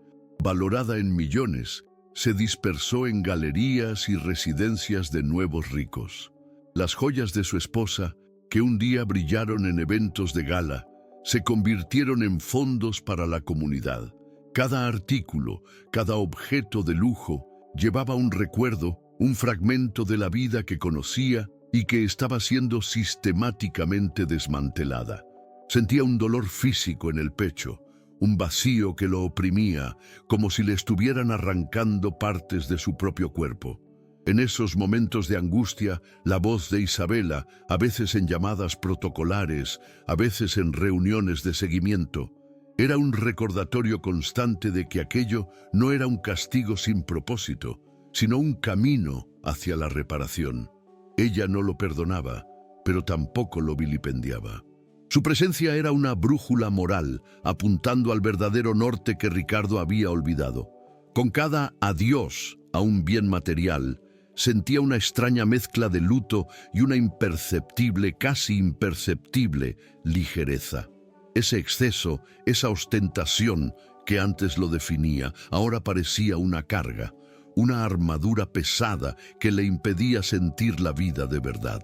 valorada en millones, se dispersó en galerías y residencias de nuevos ricos. Las joyas de su esposa, que un día brillaron en eventos de gala, se convirtieron en fondos para la comunidad. Cada artículo, cada objeto de lujo, llevaba un recuerdo, un fragmento de la vida que conocía y que estaba siendo sistemáticamente desmantelada. Sentía un dolor físico en el pecho, un vacío que lo oprimía, como si le estuvieran arrancando partes de su propio cuerpo. En esos momentos de angustia, la voz de Isabela, a veces en llamadas protocolares, a veces en reuniones de seguimiento, era un recordatorio constante de que aquello no era un castigo sin propósito, sino un camino hacia la reparación. Ella no lo perdonaba, pero tampoco lo vilipendiaba. Su presencia era una brújula moral, apuntando al verdadero norte que Ricardo había olvidado. Con cada adiós a un bien material, sentía una extraña mezcla de luto y una imperceptible, casi imperceptible, ligereza. Ese exceso, esa ostentación que antes lo definía, ahora parecía una carga, una armadura pesada que le impedía sentir la vida de verdad.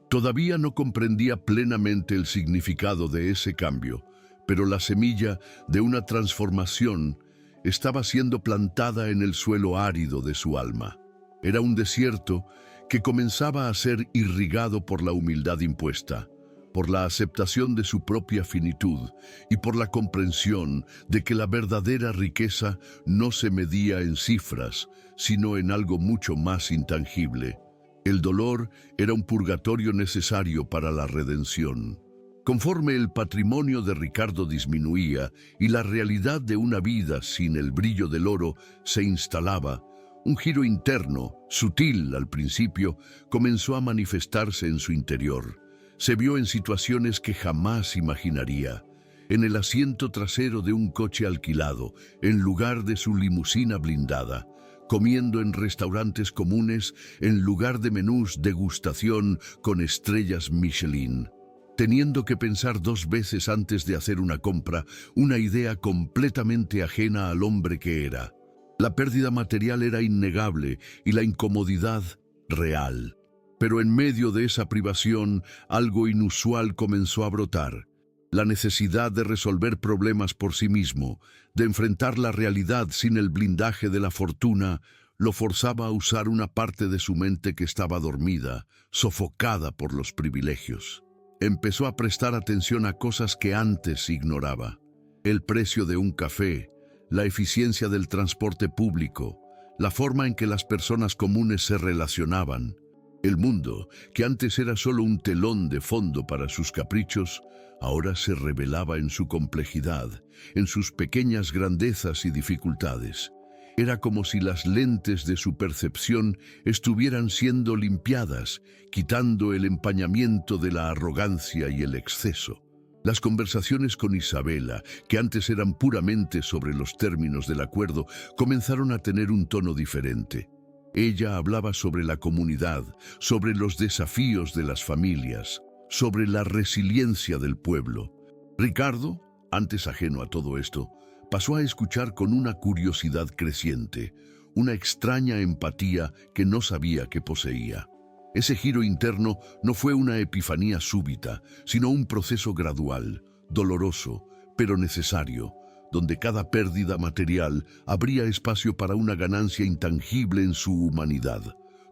Todavía no comprendía plenamente el significado de ese cambio, pero la semilla de una transformación estaba siendo plantada en el suelo árido de su alma. Era un desierto que comenzaba a ser irrigado por la humildad impuesta, por la aceptación de su propia finitud y por la comprensión de que la verdadera riqueza no se medía en cifras, sino en algo mucho más intangible. El dolor era un purgatorio necesario para la redención. Conforme el patrimonio de Ricardo disminuía y la realidad de una vida sin el brillo del oro se instalaba, un giro interno, sutil al principio, comenzó a manifestarse en su interior. Se vio en situaciones que jamás imaginaría. En el asiento trasero de un coche alquilado, en lugar de su limusina blindada, comiendo en restaurantes comunes en lugar de menús degustación con estrellas Michelin. Teniendo que pensar 2 veces antes de hacer una compra, una idea completamente ajena al hombre que era. La pérdida material era innegable y la incomodidad real. Pero en medio de esa privación, algo inusual comenzó a brotar. La necesidad de resolver problemas por sí mismo, de enfrentar la realidad sin el blindaje de la fortuna, lo forzaba a usar una parte de su mente que estaba dormida, sofocada por los privilegios. Empezó a prestar atención a cosas que antes ignoraba. El precio de un café, la eficiencia del transporte público, la forma en que las personas comunes se relacionaban. El mundo, que antes era solo un telón de fondo para sus caprichos, ahora se revelaba en su complejidad, en sus pequeñas grandezas y dificultades. Era como si las lentes de su percepción estuvieran siendo limpiadas, quitando el empañamiento de la arrogancia y el exceso. Las conversaciones con Isabela, que antes eran puramente sobre los términos del acuerdo, comenzaron a tener un tono diferente. Ella hablaba sobre la comunidad, sobre los desafíos de las familias, sobre la resiliencia del pueblo. Ricardo, antes ajeno a todo esto, pasó a escuchar con una curiosidad creciente, una extraña empatía que no sabía que poseía. Ese giro interno no fue una epifanía súbita, sino un proceso gradual, doloroso, pero necesario, donde cada pérdida material abría espacio para una ganancia intangible en su humanidad.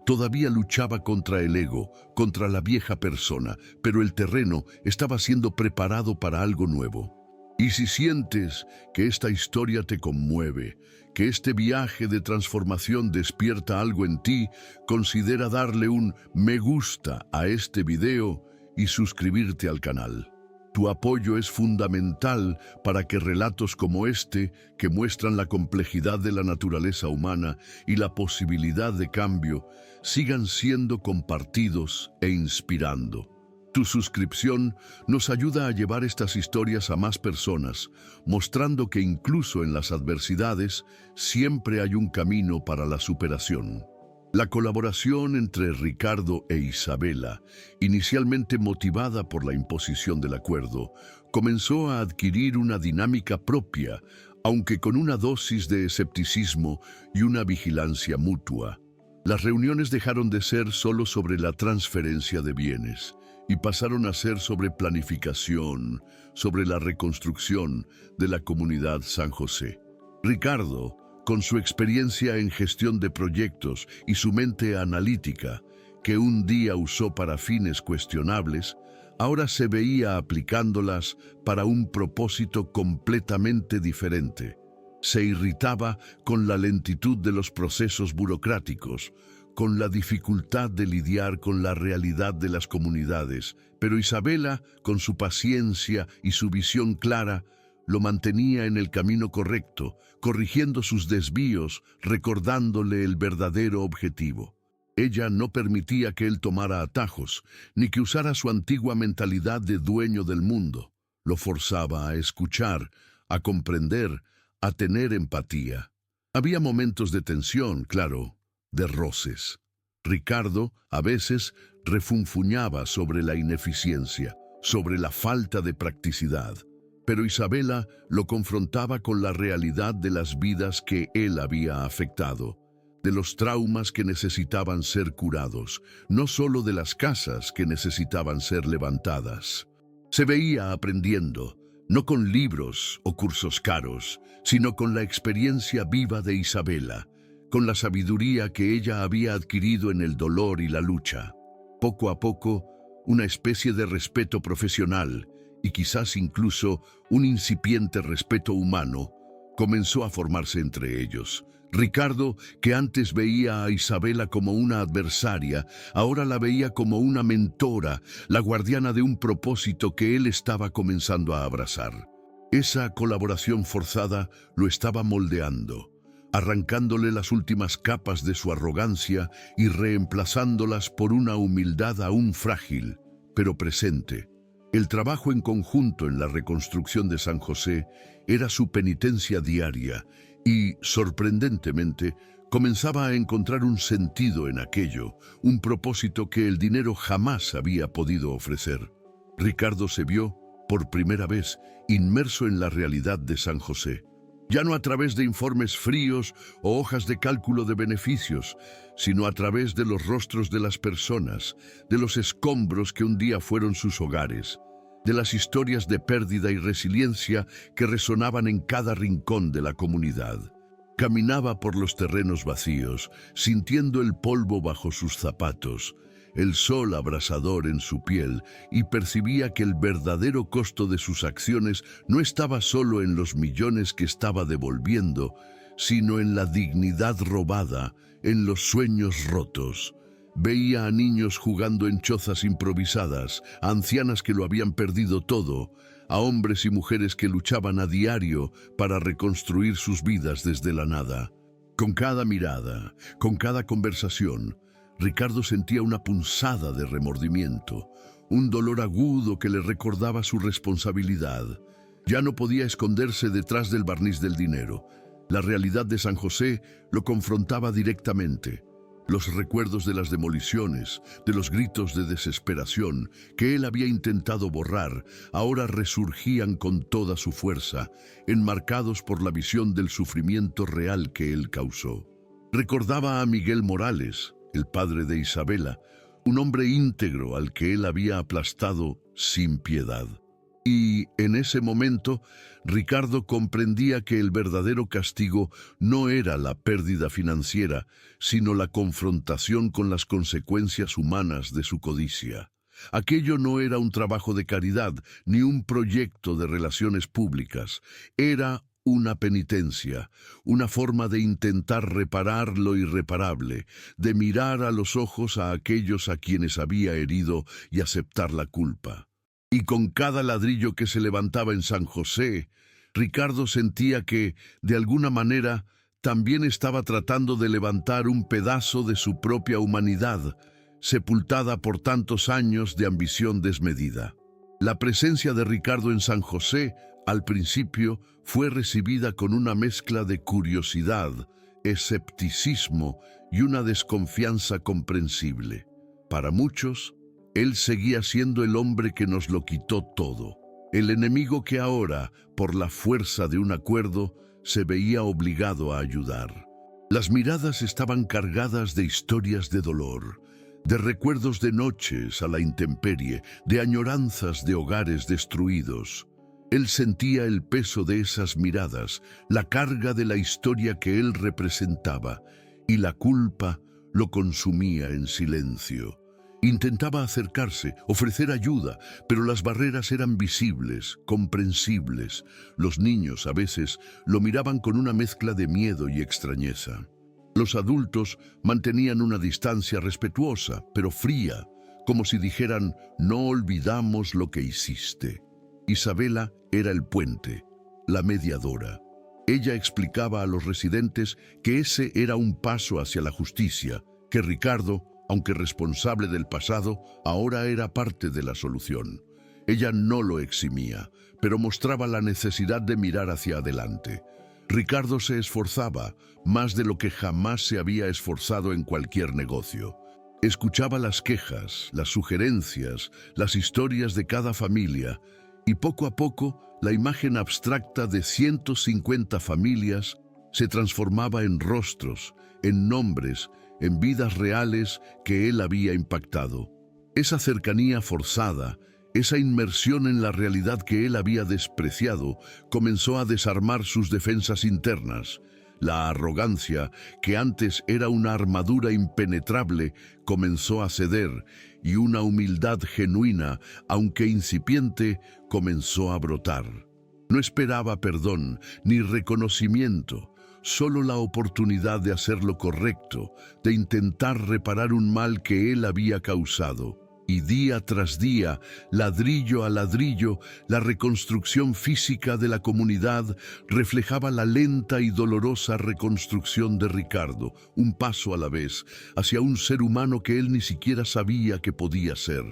Todavía luchaba contra el ego, contra la vieja persona, pero el terreno estaba siendo preparado para algo nuevo. Y si sientes que esta historia te conmueve, que este viaje de transformación despierta algo en ti, considera darle un me gusta a este video y suscribirte al canal. Tu apoyo es fundamental para que relatos como este, que muestran la complejidad de la naturaleza humana y la posibilidad de cambio, sigan siendo compartidos e inspirando. Tu suscripción nos ayuda a llevar estas historias a más personas, mostrando que incluso en las adversidades siempre hay un camino para la superación. La colaboración entre Ricardo e Isabela, inicialmente motivada por la imposición del acuerdo, comenzó a adquirir una dinámica propia, aunque con una dosis de escepticismo y una vigilancia mutua. Las reuniones dejaron de ser solo sobre la transferencia de bienes y pasaron a ser sobre planificación, sobre la reconstrucción de la comunidad San José. Ricardo, con su experiencia en gestión de proyectos y su mente analítica, que un día usó para fines cuestionables, ahora se veía aplicándolas para un propósito completamente diferente. Se irritaba con la lentitud de los procesos burocráticos, con la dificultad de lidiar con la realidad de las comunidades, pero Isabela, con su paciencia y su visión clara, lo mantenía en el camino correcto, corrigiendo sus desvíos, recordándole el verdadero objetivo. Ella no permitía que él tomara atajos, ni que usara su antigua mentalidad de dueño del mundo. Lo forzaba a escuchar, a comprender, a tener empatía. Había momentos de tensión, claro, de roces. Ricardo, a veces, refunfuñaba sobre la ineficiencia, sobre la falta de practicidad. Pero Isabela lo confrontaba con la realidad de las vidas que él había afectado, de los traumas que necesitaban ser curados, no solo de las casas que necesitaban ser levantadas. Se veía aprendiendo, no con libros o cursos caros, sino con la experiencia viva de Isabela, con la sabiduría que ella había adquirido en el dolor y la lucha. Poco a poco, una especie de respeto profesional, y quizás incluso un incipiente respeto humano, comenzó a formarse entre ellos. Ricardo, que antes veía a Isabela como una adversaria, ahora la veía como una mentora, la guardiana de un propósito que él estaba comenzando a abrazar. Esa colaboración forzada lo estaba moldeando, arrancándole las últimas capas de su arrogancia y reemplazándolas por una humildad aún frágil, pero presente. El trabajo en conjunto en la reconstrucción de San José era su penitencia diaria y, sorprendentemente, comenzaba a encontrar un sentido en aquello, un propósito que el dinero jamás había podido ofrecer. Ricardo se vio, por primera vez, inmerso en la realidad de San José. Ya no a través de informes fríos o hojas de cálculo de beneficios, sino a través de los rostros de las personas, de los escombros que un día fueron sus hogares, de las historias de pérdida y resiliencia que resonaban en cada rincón de la comunidad. Caminaba por los terrenos vacíos, sintiendo el polvo bajo sus zapatos, el sol abrasador en su piel, y percibía que el verdadero costo de sus acciones no estaba solo en los millones que estaba devolviendo, sino en la dignidad robada, en los sueños rotos. Veía a niños jugando en chozas improvisadas, a ancianas que lo habían perdido todo, a hombres y mujeres que luchaban a diario para reconstruir sus vidas desde la nada. Con cada mirada, con cada conversación, Ricardo sentía una punzada de remordimiento, un dolor agudo que le recordaba su responsabilidad. Ya no podía esconderse detrás del barniz del dinero. La realidad de San José lo confrontaba directamente. Los recuerdos de las demoliciones, de los gritos de desesperación que él había intentado borrar, ahora resurgían con toda su fuerza, enmarcados por la visión del sufrimiento real que él causó. Recordaba a Miguel Morales, el padre de Isabela, un hombre íntegro al que él había aplastado sin piedad. Y en ese momento, Ricardo comprendía que el verdadero castigo no era la pérdida financiera, sino la confrontación con las consecuencias humanas de su codicia. Aquello no era un trabajo de caridad, ni un proyecto de relaciones públicas. Era una penitencia, una forma de intentar reparar lo irreparable, de mirar a los ojos a aquellos a quienes había herido y aceptar la culpa. Y con cada ladrillo que se levantaba en San José, Ricardo sentía que, de alguna manera, también estaba tratando de levantar un pedazo de su propia humanidad, sepultada por tantos años de ambición desmedida. La presencia de Ricardo en San José, al principio, fue recibida con una mezcla de curiosidad, escepticismo y una desconfianza comprensible. Para muchos, él seguía siendo el hombre que nos lo quitó todo, el enemigo que ahora, por la fuerza de un acuerdo, se veía obligado a ayudar. Las miradas estaban cargadas de historias de dolor, de recuerdos de noches a la intemperie, de añoranzas de hogares destruidos. Él sentía el peso de esas miradas, la carga de la historia que él representaba, y la culpa lo consumía en silencio. Intentaba acercarse, ofrecer ayuda, pero las barreras eran visibles, comprensibles. Los niños, a veces, lo miraban con una mezcla de miedo y extrañeza. Los adultos mantenían una distancia respetuosa, pero fría, como si dijeran, no olvidamos lo que hiciste. Isabela era el puente, la mediadora. Ella explicaba a los residentes que ese era un paso hacia la justicia, que Ricardo, aunque responsable del pasado, ahora era parte de la solución. Ella no lo eximía, pero mostraba la necesidad de mirar hacia adelante. Ricardo se esforzaba, más de lo que jamás se había esforzado en cualquier negocio. Escuchaba las quejas, las sugerencias, las historias de cada familia, y poco a poco la imagen abstracta de 150 familias se transformaba en rostros, en nombres, en vidas reales que él había impactado. Esa cercanía forzada, esa inmersión en la realidad que él había despreciado, comenzó a desarmar sus defensas internas. La arrogancia, que antes era una armadura impenetrable, comenzó a ceder, y una humildad genuina, aunque incipiente, comenzó a brotar. No esperaba perdón ni reconocimiento, solo la oportunidad de hacer lo correcto, de intentar reparar un mal que él había causado. Y día tras día, ladrillo a ladrillo, la reconstrucción física de la comunidad reflejaba la lenta y dolorosa reconstrucción de Ricardo, un paso a la vez, hacia un ser humano que él ni siquiera sabía que podía ser.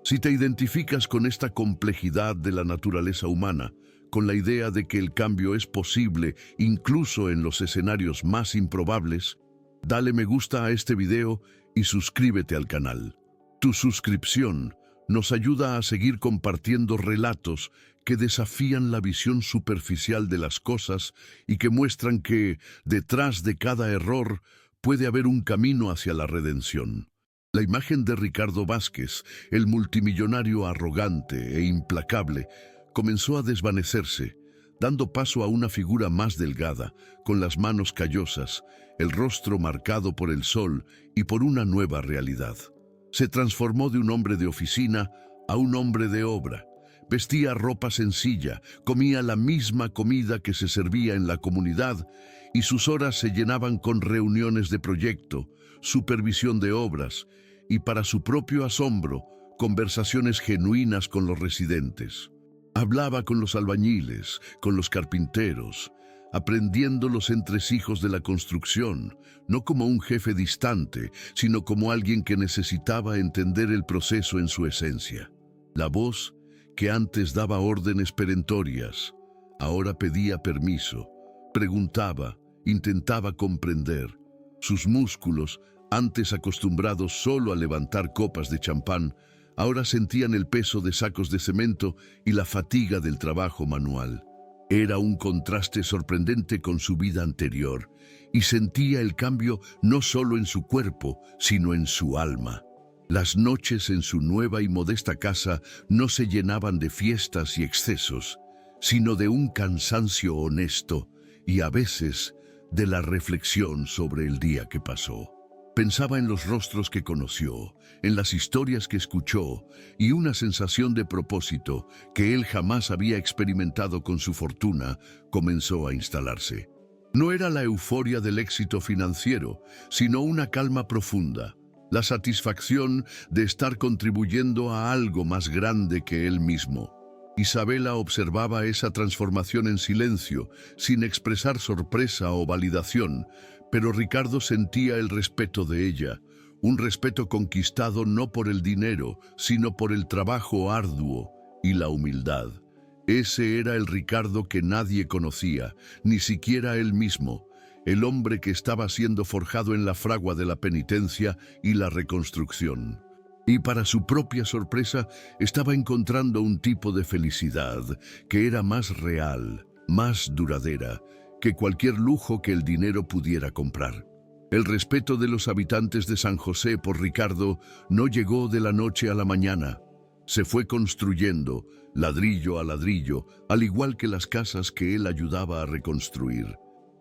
Si te identificas con esta complejidad de la naturaleza humana, con la idea de que el cambio es posible incluso en los escenarios más improbables, dale me gusta a este video y suscríbete al canal. Tu suscripción nos ayuda a seguir compartiendo relatos que desafían la visión superficial de las cosas y que muestran que, detrás de cada error, puede haber un camino hacia la redención. La imagen de Ricardo Vázquez, el multimillonario arrogante e implacable, comenzó a desvanecerse, dando paso a una figura más delgada, con las manos callosas, el rostro marcado por el sol y por una nueva realidad. Se transformó de un hombre de oficina a un hombre de obra. Vestía ropa sencilla, comía la misma comida que se servía en la comunidad y sus horas se llenaban con reuniones de proyecto, supervisión de obras y, para su propio asombro, conversaciones genuinas con los residentes. Hablaba con los albañiles, con los carpinteros, aprendiendo los entresijos de la construcción, no como un jefe distante, sino como alguien que necesitaba entender el proceso en su esencia. La voz, que antes daba órdenes perentorias, ahora pedía permiso, preguntaba, intentaba comprender. Sus músculos, Antes acostumbrados solo a levantar copas de champán, ahora sentían el peso de sacos de cemento y la fatiga del trabajo manual. Era un contraste sorprendente con su vida anterior, y sentía el cambio no solo en su cuerpo, sino en su alma. Las noches en su nueva y modesta casa no se llenaban de fiestas y excesos, sino de un cansancio honesto y a veces de la reflexión sobre el día que pasó. Pensaba en los rostros que conoció, en las historias que escuchó y una sensación de propósito que él jamás había experimentado con su fortuna comenzó a instalarse. No era la euforia del éxito financiero, sino una calma profunda, la satisfacción de estar contribuyendo a algo más grande que él mismo. Isabela observaba esa transformación en silencio, sin expresar sorpresa o validación, pero Ricardo sentía el respeto de ella, un respeto conquistado no por el dinero, sino por el trabajo arduo y la humildad. Ese era el Ricardo que nadie conocía, ni siquiera él mismo, el hombre que estaba siendo forjado en la fragua de la penitencia y la reconstrucción. Y para su propia sorpresa, estaba encontrando un tipo de felicidad que era más real, más duradera, que cualquier lujo que el dinero pudiera comprar. El respeto de los habitantes de San José por Ricardo no llegó de la noche a la mañana. Se fue construyendo, ladrillo a ladrillo, al igual que las casas que él ayudaba a reconstruir.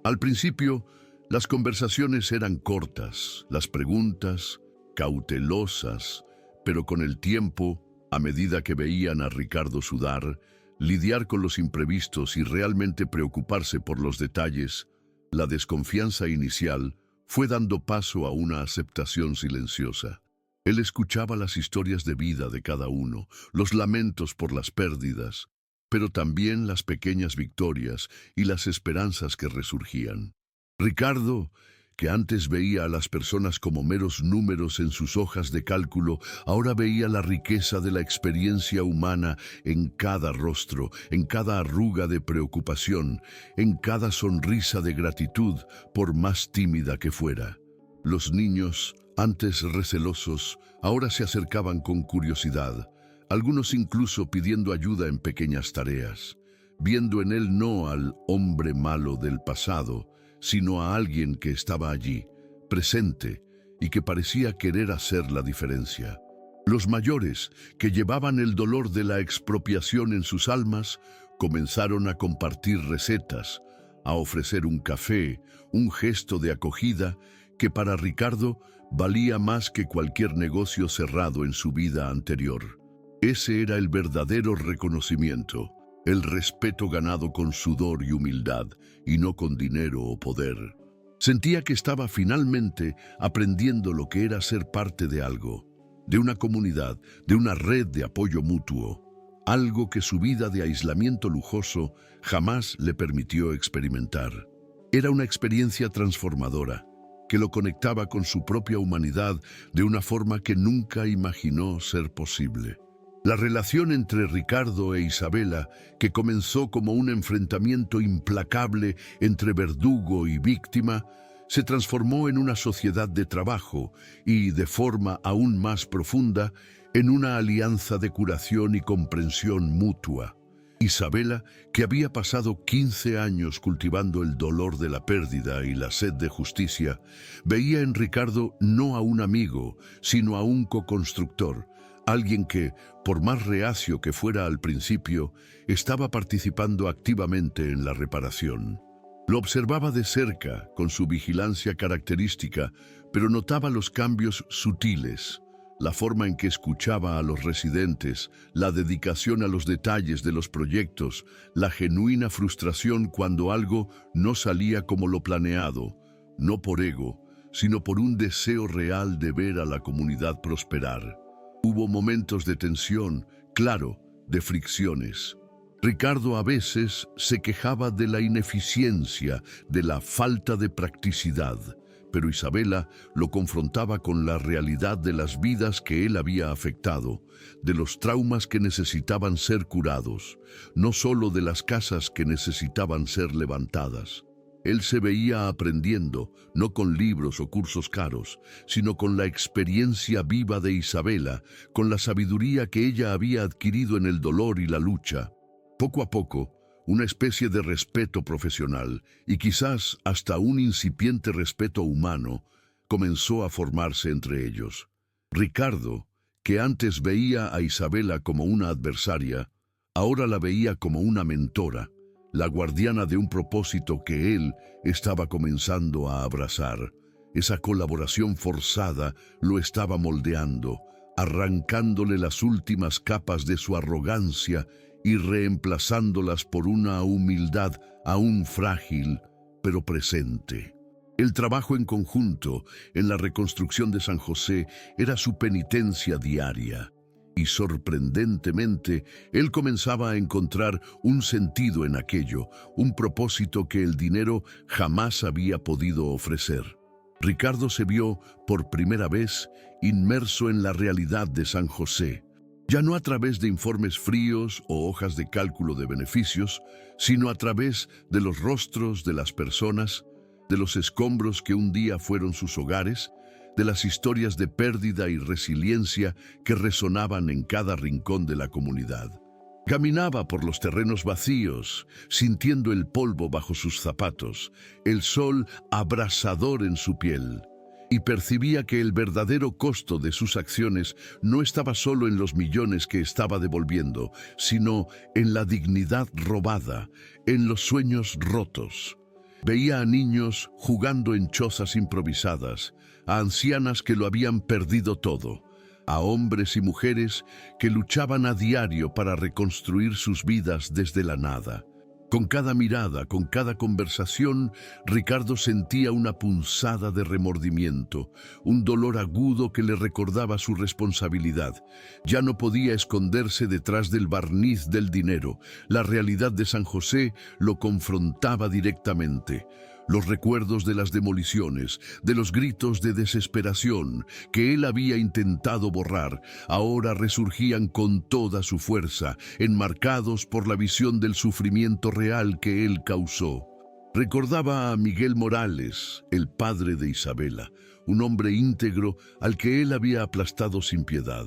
Al principio, las conversaciones eran cortas, las preguntas cautelosas, pero con el tiempo, a medida que veían a Ricardo sudar, lidiar con los imprevistos y realmente preocuparse por los detalles, la desconfianza inicial fue dando paso a una aceptación silenciosa. Él escuchaba las historias de vida de cada uno, los lamentos por las pérdidas, pero también las pequeñas victorias y las esperanzas que resurgían. Ricardo, que antes veía a las personas como meros números en sus hojas de cálculo, ahora veía la riqueza de la experiencia humana en cada rostro, en cada arruga de preocupación, en cada sonrisa de gratitud, por más tímida que fuera. Los niños, antes recelosos, ahora se acercaban con curiosidad, algunos incluso pidiendo ayuda en pequeñas tareas, viendo en él no al hombre malo del pasado, sino a alguien que estaba allí, presente, y que parecía querer hacer la diferencia. Los mayores, que llevaban el dolor de la expropiación en sus almas, comenzaron a compartir recetas, a ofrecer un café, un gesto de acogida que para Ricardo valía más que cualquier negocio cerrado en su vida anterior. Ese era el verdadero reconocimiento, el respeto ganado con sudor y humildad, y no con dinero o poder. Sentía que estaba finalmente aprendiendo lo que era ser parte de algo, de una comunidad, de una red de apoyo mutuo, algo que su vida de aislamiento lujoso jamás le permitió experimentar. Era una experiencia transformadora, que lo conectaba con su propia humanidad de una forma que nunca imaginó ser posible. La relación entre Ricardo e Isabela, que comenzó como un enfrentamiento implacable entre verdugo y víctima, se transformó en una sociedad de trabajo y, de forma aún más profunda, en una alianza de curación y comprensión mutua. Isabela, que había pasado 15 años cultivando el dolor de la pérdida y la sed de justicia, veía en Ricardo no a un amigo, sino a un coconstructor, alguien que, por más reacio que fuera al principio, estaba participando activamente en la reparación. Lo observaba de cerca, con su vigilancia característica, pero notaba los cambios sutiles, la forma en que escuchaba a los residentes, la dedicación a los detalles de los proyectos, la genuina frustración cuando algo no salía como lo planeado, no por ego, sino por un deseo real de ver a la comunidad prosperar. Hubo momentos de tensión, claro, de fricciones. Ricardo a veces se quejaba de la ineficiencia, de la falta de practicidad, pero Isabela lo confrontaba con la realidad de las vidas que él había afectado, de los traumas que necesitaban ser curados, no solo de las casas que necesitaban ser levantadas. Él se veía aprendiendo, no con libros o cursos caros, sino con la experiencia viva de Isabela, con la sabiduría que ella había adquirido en el dolor y la lucha. Poco a poco, una especie de respeto profesional, y quizás hasta un incipiente respeto humano, comenzó a formarse entre ellos. Ricardo, que antes veía a Isabela como una adversaria, ahora la veía como una mentora, la guardiana de un propósito que él estaba comenzando a abrazar. Esa colaboración forzada lo estaba moldeando, arrancándole las últimas capas de su arrogancia y reemplazándolas por una humildad aún frágil, pero presente. El trabajo en conjunto en la reconstrucción de San José era su penitencia diaria. Y sorprendentemente, él comenzaba a encontrar un sentido en aquello, un propósito que el dinero jamás había podido ofrecer. Ricardo se vio, por primera vez, inmerso en la realidad de San José, ya no a través de informes fríos o hojas de cálculo de beneficios, sino a través de los rostros de las personas, de los escombros que un día fueron sus hogares, de las historias de pérdida y resiliencia que resonaban en cada rincón de la comunidad. Caminaba por los terrenos vacíos, sintiendo el polvo bajo sus zapatos, el sol abrasador en su piel, y percibía que el verdadero costo de sus acciones no estaba solo en los millones que estaba devolviendo, sino en la dignidad robada, en los sueños rotos. Veía a niños jugando en chozas improvisadas, a ancianas que lo habían perdido todo, a hombres y mujeres que luchaban a diario para reconstruir sus vidas desde la nada. Con cada mirada, con cada conversación, Ricardo sentía una punzada de remordimiento, un dolor agudo que le recordaba su responsabilidad. Ya no podía esconderse detrás del barniz del dinero. La realidad de San José lo confrontaba directamente. Los recuerdos de las demoliciones, de los gritos de desesperación que él había intentado borrar, ahora resurgían con toda su fuerza, enmarcados por la visión del sufrimiento real que él causó. Recordaba a Miguel Morales, el padre de Isabela, un hombre íntegro al que él había aplastado sin piedad.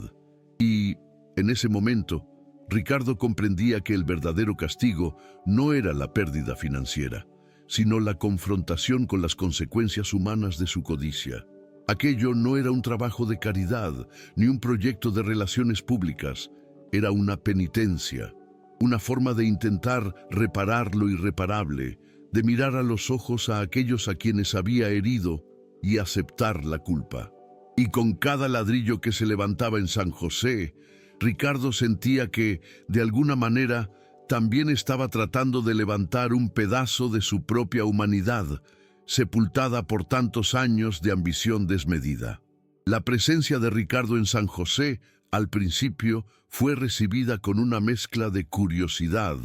Y, en ese momento, Ricardo comprendía que el verdadero castigo no era la pérdida financiera, sino la confrontación con las consecuencias humanas de su codicia. Aquello no era un trabajo de caridad, ni un proyecto de relaciones públicas, era una penitencia, una forma de intentar reparar lo irreparable, de mirar a los ojos a aquellos a quienes había herido y aceptar la culpa. Y con cada ladrillo que se levantaba en San José, Ricardo sentía que, de alguna manera, también estaba tratando de levantar un pedazo de su propia humanidad, sepultada por tantos años de ambición desmedida. La presencia de Ricardo en San José, al principio, fue recibida con una mezcla de curiosidad,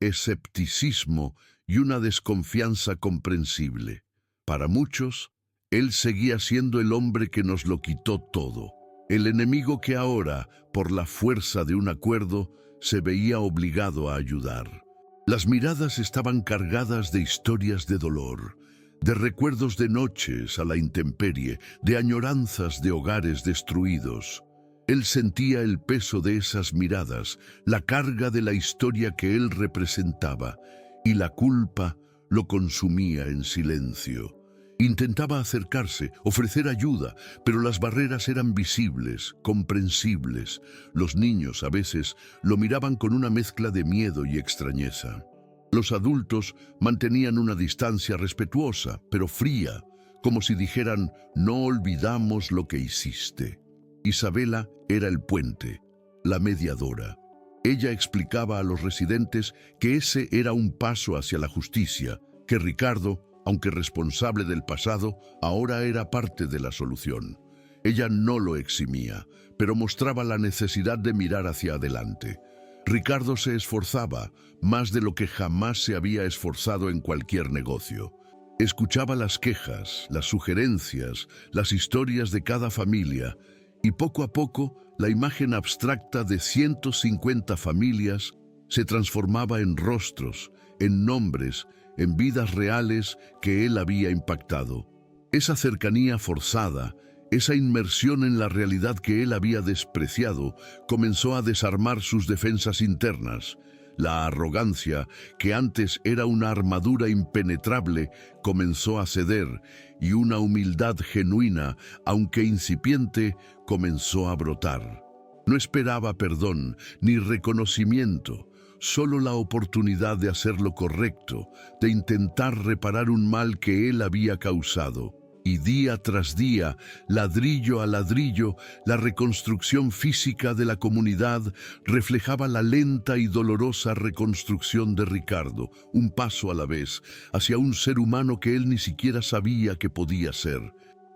escepticismo y una desconfianza comprensible. Para muchos, él seguía siendo el hombre que nos lo quitó todo, el enemigo que ahora, por la fuerza de un acuerdo, se veía obligado a ayudar. Las miradas estaban cargadas de historias de dolor, de recuerdos de noches a la intemperie, de añoranzas de hogares destruidos. Él sentía el peso de esas miradas, la carga de la historia que él representaba, y la culpa lo consumía en silencio. Intentaba acercarse, ofrecer ayuda, pero las barreras eran visibles, comprensibles. Los niños, a veces, lo miraban con una mezcla de miedo y extrañeza. Los adultos mantenían una distancia respetuosa, pero fría, como si dijeran, no olvidamos lo que hiciste. Isabela era el puente, la mediadora. Ella explicaba a los residentes que ese era un paso hacia la justicia, que Ricardo, aunque responsable del pasado, ahora era parte de la solución. Ella no lo eximía, pero mostraba la necesidad de mirar hacia adelante. Ricardo se esforzaba, más de lo que jamás se había esforzado en cualquier negocio. Escuchaba las quejas, las sugerencias, las historias de cada familia, y poco a poco la imagen abstracta de 150 familias se transformaba en rostros, en nombres, en vidas reales que él había impactado. Esa cercanía forzada, esa inmersión en la realidad que él había despreciado, comenzó a desarmar sus defensas internas. La arrogancia, que antes era una armadura impenetrable, comenzó a ceder, y una humildad genuina, aunque incipiente, comenzó a brotar. No esperaba perdón ni reconocimiento, solo la oportunidad de hacer lo correcto, de intentar reparar un mal que él había causado. Y día tras día, ladrillo a ladrillo, la reconstrucción física de la comunidad reflejaba la lenta y dolorosa reconstrucción de Ricardo, un paso a la vez, hacia un ser humano que él ni siquiera sabía que podía ser.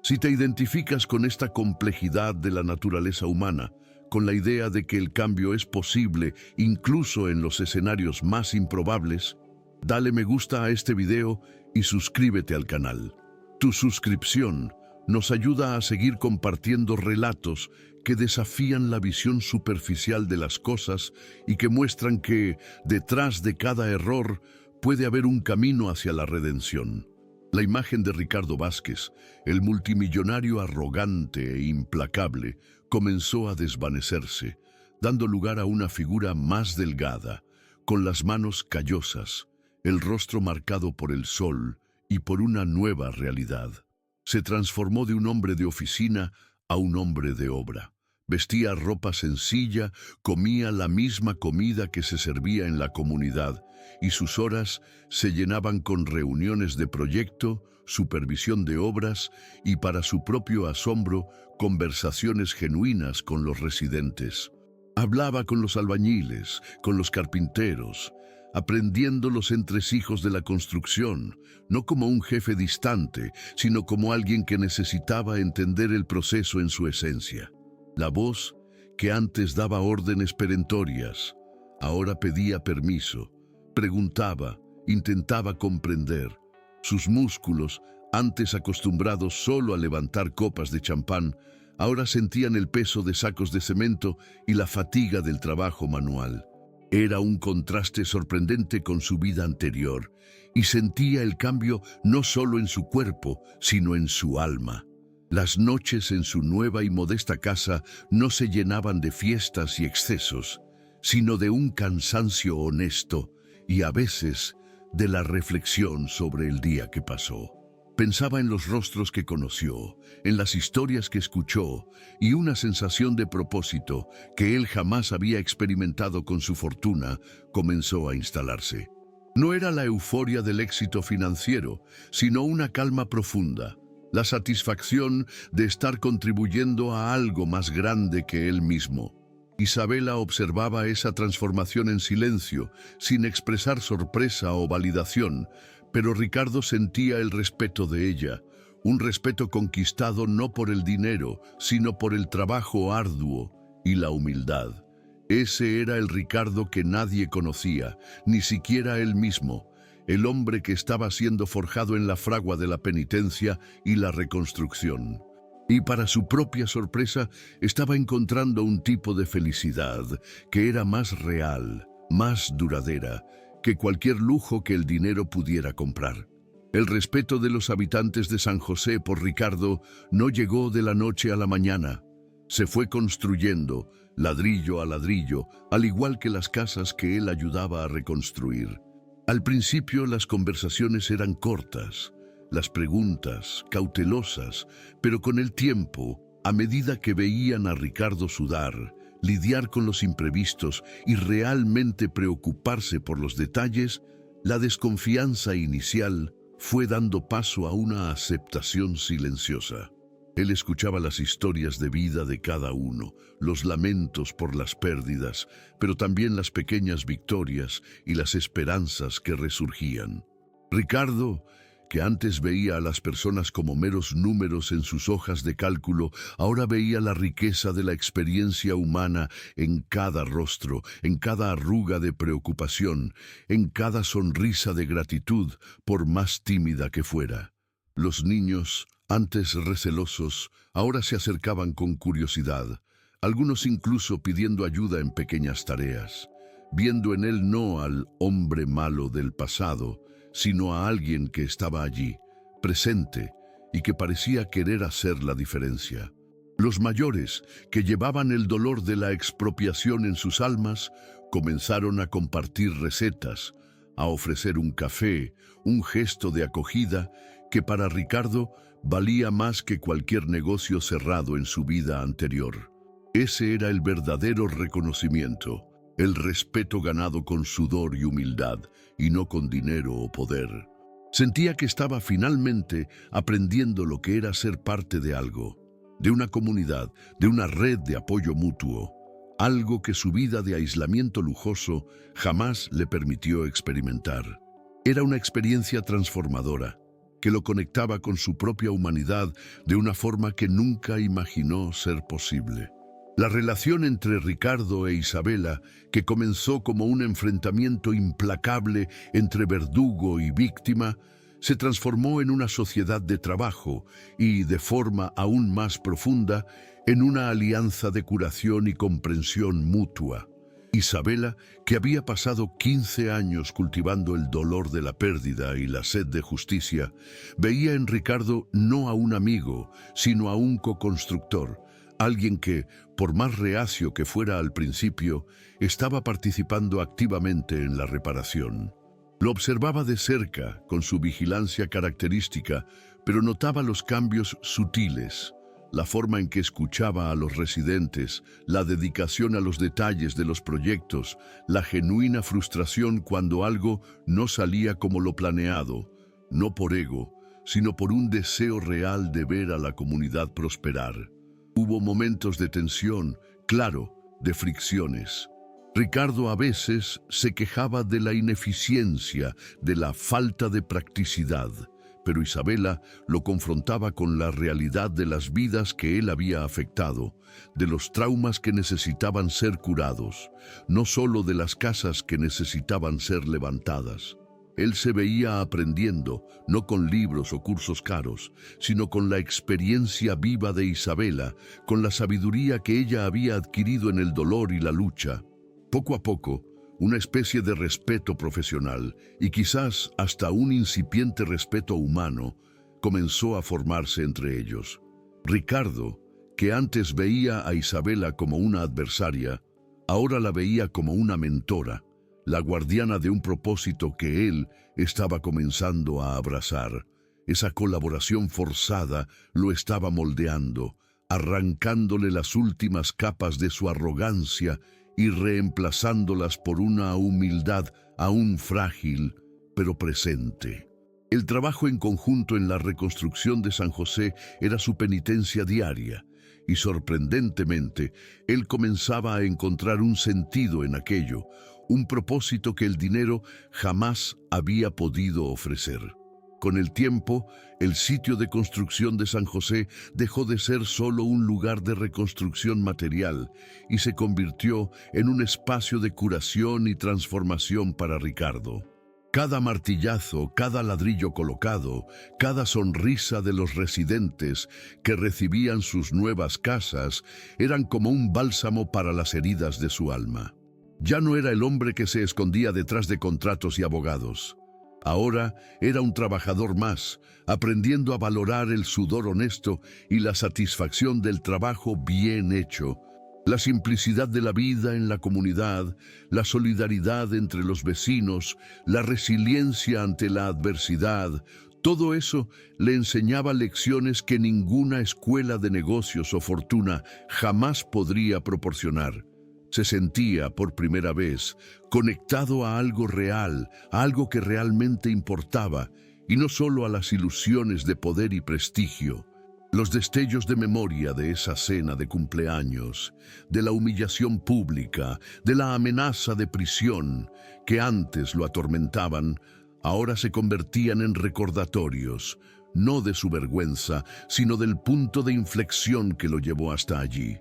Si te identificas con esta complejidad de la naturaleza humana, con la idea de que el cambio es posible incluso en los escenarios más improbables, dale me gusta a este video y suscríbete al canal. Tu suscripción nos ayuda a seguir compartiendo relatos que desafían la visión superficial de las cosas y que muestran que, detrás de cada error, puede haber un camino hacia la redención. La imagen de Ricardo Vázquez, el multimillonario arrogante e implacable, comenzó a desvanecerse, dando lugar a una figura más delgada, con las manos callosas, el rostro marcado por el sol y por una nueva realidad. Se transformó de un hombre de oficina a un hombre de obra. Vestía ropa sencilla, comía la misma comida que se servía en la comunidad, y sus horas se llenaban con reuniones de proyecto, supervisión de obras y, para su propio asombro, conversaciones genuinas con los residentes. Hablaba con los albañiles, con los carpinteros, aprendiendo los entresijos de la construcción, no como un jefe distante, sino como alguien que necesitaba entender el proceso en su esencia. La voz, que antes daba órdenes perentorias, ahora pedía permiso, preguntaba, intentaba comprender. Sus músculos, antes acostumbrados solo a levantar copas de champán, ahora sentían el peso de sacos de cemento y la fatiga del trabajo manual. Era un contraste sorprendente con su vida anterior, y sentía el cambio no solo en su cuerpo, sino en su alma. Las noches en su nueva y modesta casa no se llenaban de fiestas y excesos, sino de un cansancio honesto y a veces de la reflexión sobre el día que pasó. Pensaba en los rostros que conoció, en las historias que escuchó y una sensación de propósito que él jamás había experimentado con su fortuna comenzó a instalarse. No era la euforia del éxito financiero, sino una calma profunda, la satisfacción de estar contribuyendo a algo más grande que él mismo. Isabela observaba esa transformación en silencio, sin expresar sorpresa o validación, pero Ricardo sentía el respeto de ella, un respeto conquistado no por el dinero, sino por el trabajo arduo y la humildad. Ese era el Ricardo que nadie conocía, ni siquiera él mismo, el hombre que estaba siendo forjado en la fragua de la penitencia y la reconstrucción. Y para su propia sorpresa, estaba encontrando un tipo de felicidad que era más real, más duradera, que cualquier lujo que el dinero pudiera comprar. El respeto de los habitantes de San José por Ricardo no llegó de la noche a la mañana. Se fue construyendo, ladrillo a ladrillo, al igual que las casas que él ayudaba a reconstruir. Al principio las conversaciones eran cortas, las preguntas cautelosas, pero con el tiempo, a medida que veían a Ricardo sudar, lidiar con los imprevistos y realmente preocuparse por los detalles, la desconfianza inicial fue dando paso a una aceptación silenciosa. Él escuchaba las historias de vida de cada uno, los lamentos por las pérdidas, pero también las pequeñas victorias y las esperanzas que resurgían. Ricardo, que antes veía a las personas como meros números en sus hojas de cálculo, ahora veía la riqueza de la experiencia humana en cada rostro, en cada arruga de preocupación, en cada sonrisa de gratitud, por más tímida que fuera. Los niños, antes recelosos, ahora se acercaban con curiosidad, algunos incluso pidiendo ayuda en pequeñas tareas, viendo en él no al hombre malo del pasado, sino a alguien que estaba allí, presente, y que parecía querer hacer la diferencia. Los mayores, que llevaban el dolor de la expropiación en sus almas, comenzaron a compartir recetas, a ofrecer un café, un gesto de acogida que para Ricardo valía más que cualquier negocio cerrado en su vida anterior. Ese era el verdadero reconocimiento, el respeto ganado con sudor y humildad, y no con dinero o poder. Sentía que estaba finalmente aprendiendo lo que era ser parte de algo, de una comunidad, de una red de apoyo mutuo, algo que su vida de aislamiento lujoso jamás le permitió experimentar. Era una experiencia transformadora, que lo conectaba con su propia humanidad de una forma que nunca imaginó ser posible. La relación entre Ricardo e Isabela, que comenzó como un enfrentamiento implacable entre verdugo y víctima, se transformó en una sociedad de trabajo y, de forma aún más profunda, en una alianza de curación y comprensión mutua. Isabela, que había pasado 15 años cultivando el dolor de la pérdida y la sed de justicia, veía en Ricardo no a un amigo, sino a un co-constructor, alguien que, por más reacio que fuera al principio, estaba participando activamente en la reparación. Lo observaba de cerca, con su vigilancia característica, pero notaba los cambios sutiles, la forma en que escuchaba a los residentes, la dedicación a los detalles de los proyectos, la genuina frustración cuando algo no salía como lo planeado, no por ego, sino por un deseo real de ver a la comunidad prosperar. Hubo momentos de tensión, claro, de fricciones. Ricardo a veces se quejaba de la ineficiencia, de la falta de practicidad, pero Isabela lo confrontaba con la realidad de las vidas que él había afectado, de los traumas que necesitaban ser curados, no solo de las casas que necesitaban ser levantadas. Él se veía aprendiendo, no con libros o cursos caros, sino con la experiencia viva de Isabela, con la sabiduría que ella había adquirido en el dolor y la lucha. Poco a poco, una especie de respeto profesional, y quizás hasta un incipiente respeto humano, comenzó a formarse entre ellos. Ricardo, que antes veía a Isabela como una adversaria, ahora la veía como una mentora, la guardiana de un propósito que él estaba comenzando a abrazar. Esa colaboración forzada lo estaba moldeando, arrancándole las últimas capas de su arrogancia y reemplazándolas por una humildad aún frágil, pero presente. El trabajo en conjunto en la reconstrucción de San José era su penitencia diaria, y sorprendentemente, él comenzaba a encontrar un sentido en aquello, un propósito que el dinero jamás había podido ofrecer. Con el tiempo, el sitio de construcción de San José dejó de ser solo un lugar de reconstrucción material y se convirtió en un espacio de curación y transformación para Ricardo. Cada martillazo, cada ladrillo colocado, cada sonrisa de los residentes que recibían sus nuevas casas eran como un bálsamo para las heridas de su alma. Ya no era el hombre que se escondía detrás de contratos y abogados. Ahora era un trabajador más, aprendiendo a valorar el sudor honesto y la satisfacción del trabajo bien hecho, la simplicidad de la vida en la comunidad, la solidaridad entre los vecinos, la resiliencia ante la adversidad. Todo eso le enseñaba lecciones que ninguna escuela de negocios o fortuna jamás podría proporcionar. Se sentía, por primera vez, conectado a algo real, a algo que realmente importaba, y no solo a las ilusiones de poder y prestigio. Los destellos de memoria de esa cena de cumpleaños, de la humillación pública, de la amenaza de prisión que antes lo atormentaban, ahora se convertían en recordatorios, no de su vergüenza, sino del punto de inflexión que lo llevó hasta allí.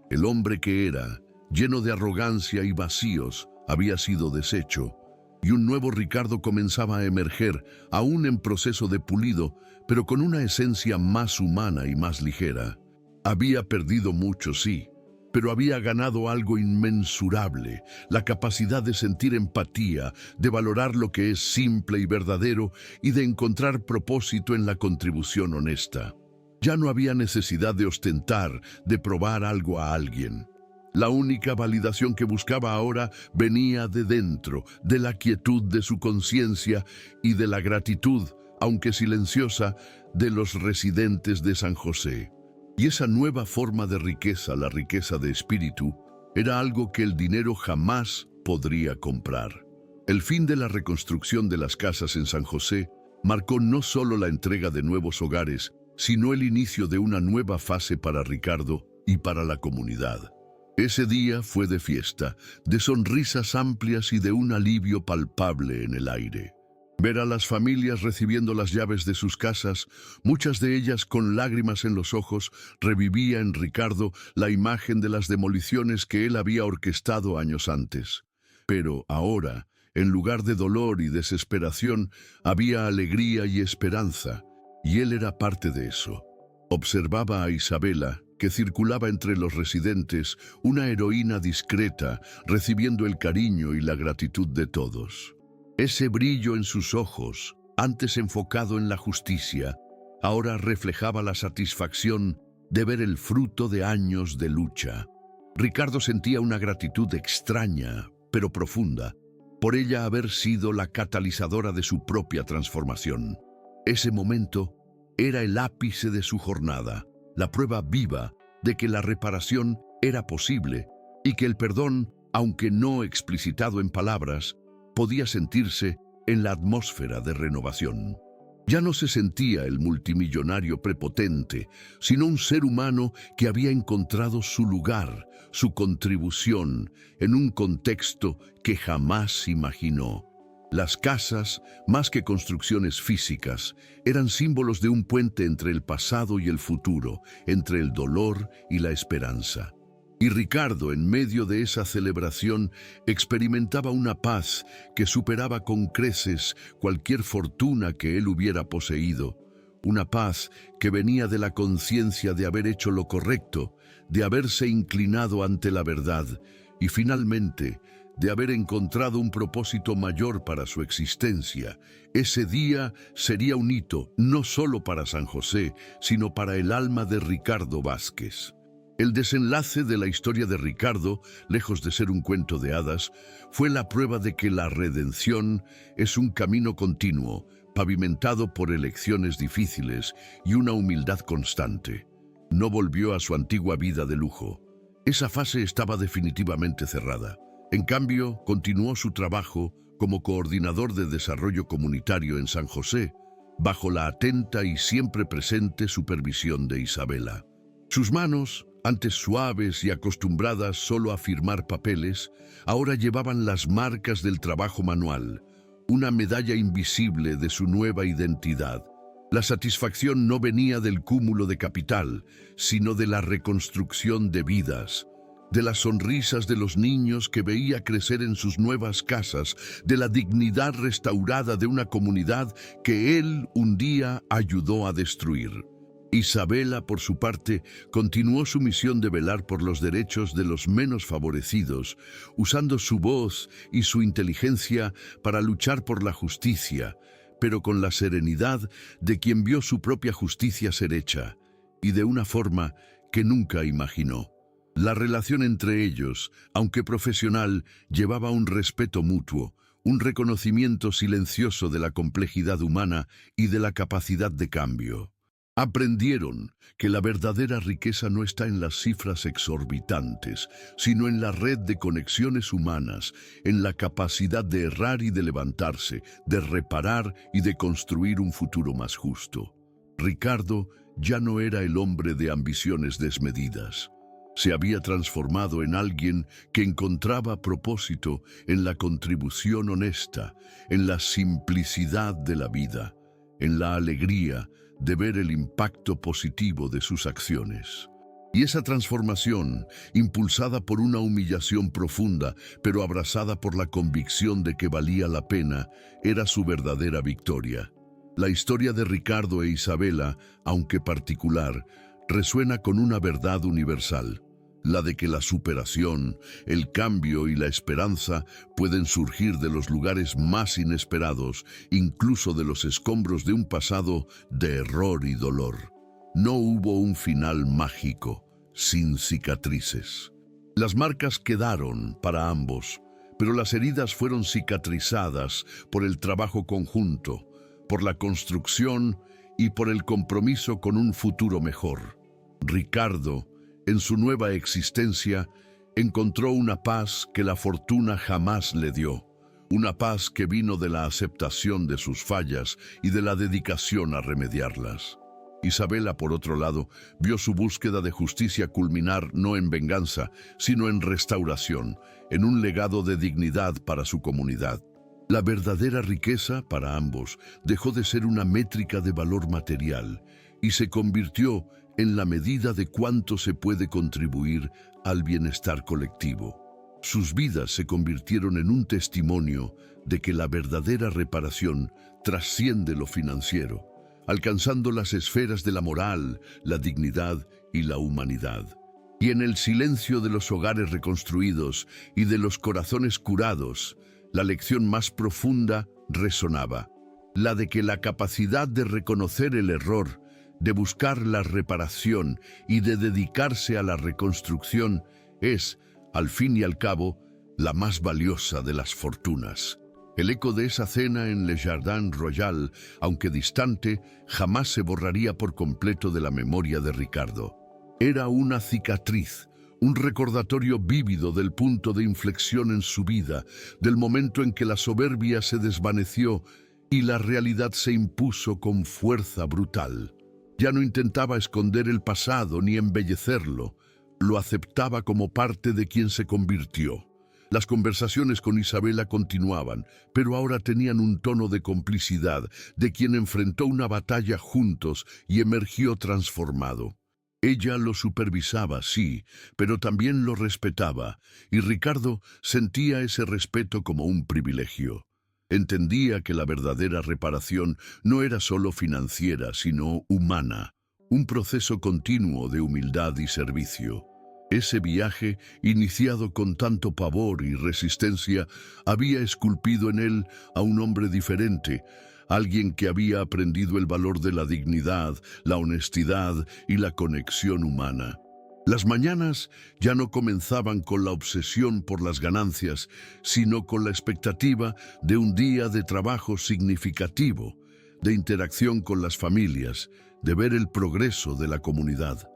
El hombre que era, lleno de arrogancia y vacíos, había sido deshecho, y un nuevo Ricardo comenzaba a emerger, aún en proceso de pulido, pero con una esencia más humana y más ligera. Había perdido mucho, sí, pero había ganado algo inmensurable, la capacidad de sentir empatía, de valorar lo que es simple y verdadero y de encontrar propósito en la contribución honesta. Ya no había necesidad de ostentar, de probar algo a alguien. La única validación que buscaba ahora venía de dentro, de la quietud de su conciencia y de la gratitud, aunque silenciosa, de los residentes de San José. Y esa nueva forma de riqueza, la riqueza de espíritu, era algo que el dinero jamás podría comprar. El fin de la reconstrucción de las casas en San José marcó no solo la entrega de nuevos hogares, sino el inicio de una nueva fase para Ricardo y para la comunidad. Ese día fue de fiesta, de sonrisas amplias y de un alivio palpable en el aire. Ver a las familias recibiendo las llaves de sus casas, muchas de ellas con lágrimas en los ojos, revivía en Ricardo la imagen de las demoliciones que él había orquestado años antes. Pero ahora, en lugar de dolor y desesperación, había alegría y esperanza, y él era parte de eso. Observaba a Isabela, que circulaba entre los residentes, una heroína discreta, recibiendo el cariño y la gratitud de todos. Ese brillo en sus ojos, antes enfocado en la justicia, ahora reflejaba la satisfacción de ver el fruto de años de lucha. Ricardo sentía una gratitud extraña, pero profunda, por ella haber sido la catalizadora de su propia transformación. Ese momento era el ápice de su jornada, la prueba viva de que la reparación era posible y que el perdón, aunque no explicitado en palabras, podía sentirse en la atmósfera de renovación. Ya no se sentía el multimillonario prepotente, sino un ser humano que había encontrado su lugar, su contribución, en un contexto que jamás imaginó. Las casas, más que construcciones físicas, eran símbolos de un puente entre el pasado y el futuro, entre el dolor y la esperanza. Y Ricardo, en medio de esa celebración, experimentaba una paz que superaba con creces cualquier fortuna que él hubiera poseído. Una paz que venía de la conciencia de haber hecho lo correcto, de haberse inclinado ante la verdad y, finalmente, de haber encontrado un propósito mayor para su existencia. Ese día sería un hito, no solo para San José, sino para el alma de Ricardo Vázquez. El desenlace de la historia de Ricardo, lejos de ser un cuento de hadas, fue la prueba de que la redención es un camino continuo, pavimentado por elecciones difíciles y una humildad constante. No volvió a su antigua vida de lujo. Esa fase estaba definitivamente cerrada. En cambio, continuó su trabajo como coordinador de desarrollo comunitario en San José, bajo la atenta y siempre presente supervisión de Isabela. Sus manos, antes suaves y acostumbradas solo a firmar papeles, ahora llevaban las marcas del trabajo manual, una medalla invisible de su nueva identidad. La satisfacción no venía del cúmulo de capital, sino de la reconstrucción de vidas, de las sonrisas de los niños que veía crecer en sus nuevas casas, de la dignidad restaurada de una comunidad que él un día ayudó a destruir. Isabela, por su parte, continuó su misión de velar por los derechos de los menos favorecidos, usando su voz y su inteligencia para luchar por la justicia, pero con la serenidad de quien vio su propia justicia ser hecha, y de una forma que nunca imaginó. La relación entre ellos, aunque profesional, llevaba un respeto mutuo, un reconocimiento silencioso de la complejidad humana y de la capacidad de cambio. Aprendieron que la verdadera riqueza no está en las cifras exorbitantes, sino en la red de conexiones humanas, en la capacidad de errar y de levantarse, de reparar y de construir un futuro más justo. Ricardo ya no era el hombre de ambiciones desmedidas. Se había transformado en alguien que encontraba propósito en la contribución honesta, en la simplicidad de la vida, en la alegría de ver el impacto positivo de sus acciones. Y esa transformación, impulsada por una humillación profunda, pero abrazada por la convicción de que valía la pena, era su verdadera victoria. La historia de Ricardo e Isabela, aunque particular, resuena con una verdad universal. la de que la superación, el cambio y la esperanza pueden surgir de los lugares más inesperados, incluso de los escombros de un pasado de error y dolor. No hubo un final mágico, sin cicatrices. Las marcas quedaron para ambos, pero las heridas fueron cicatrizadas por el trabajo conjunto, por la construcción y por el compromiso con un futuro mejor. Ricardo, en su nueva existencia, encontró una paz que la fortuna jamás le dio, una paz que vino de la aceptación de sus fallas y de la dedicación a remediarlas. Isabela, por otro lado, vio su búsqueda de justicia culminar no en venganza, sino en restauración, en un legado de dignidad para su comunidad. La verdadera riqueza, para ambos, dejó de ser una métrica de valor material y se convirtió en la medida de cuánto se puede contribuir al bienestar colectivo. Sus vidas se convirtieron en un testimonio de que la verdadera reparación trasciende lo financiero, alcanzando las esferas de la moral, la dignidad y la humanidad. Y en el silencio de los hogares reconstruidos y de los corazones curados, la lección más profunda resonaba, la de que la capacidad de reconocer el error, de buscar la reparación y de dedicarse a la reconstrucción es, al fin y al cabo, la más valiosa de las fortunas. El eco de esa cena en Le Jardin Royal, aunque distante, jamás se borraría por completo de la memoria de Ricardo. Era una cicatriz, un recordatorio vívido del punto de inflexión en su vida, del momento en que la soberbia se desvaneció y la realidad se impuso con fuerza brutal. Ya no intentaba esconder el pasado ni embellecerlo, lo aceptaba como parte de quien se convirtió. Las conversaciones con Isabela continuaban, pero ahora tenían un tono de complicidad, de quien enfrentó una batalla juntos y emergió transformado. Ella lo supervisaba, sí, pero también lo respetaba, y Ricardo sentía ese respeto como un privilegio. Entendía que la verdadera reparación no era solo financiera, sino humana, un proceso continuo de humildad y servicio. Ese viaje, iniciado con tanto pavor y resistencia, había esculpido en él a un hombre diferente, alguien que había aprendido el valor de la dignidad, la honestidad y la conexión humana. Las mañanas ya no comenzaban con la obsesión por las ganancias, sino con la expectativa de un día de trabajo significativo, de interacción con las familias, de ver el progreso de la comunidad.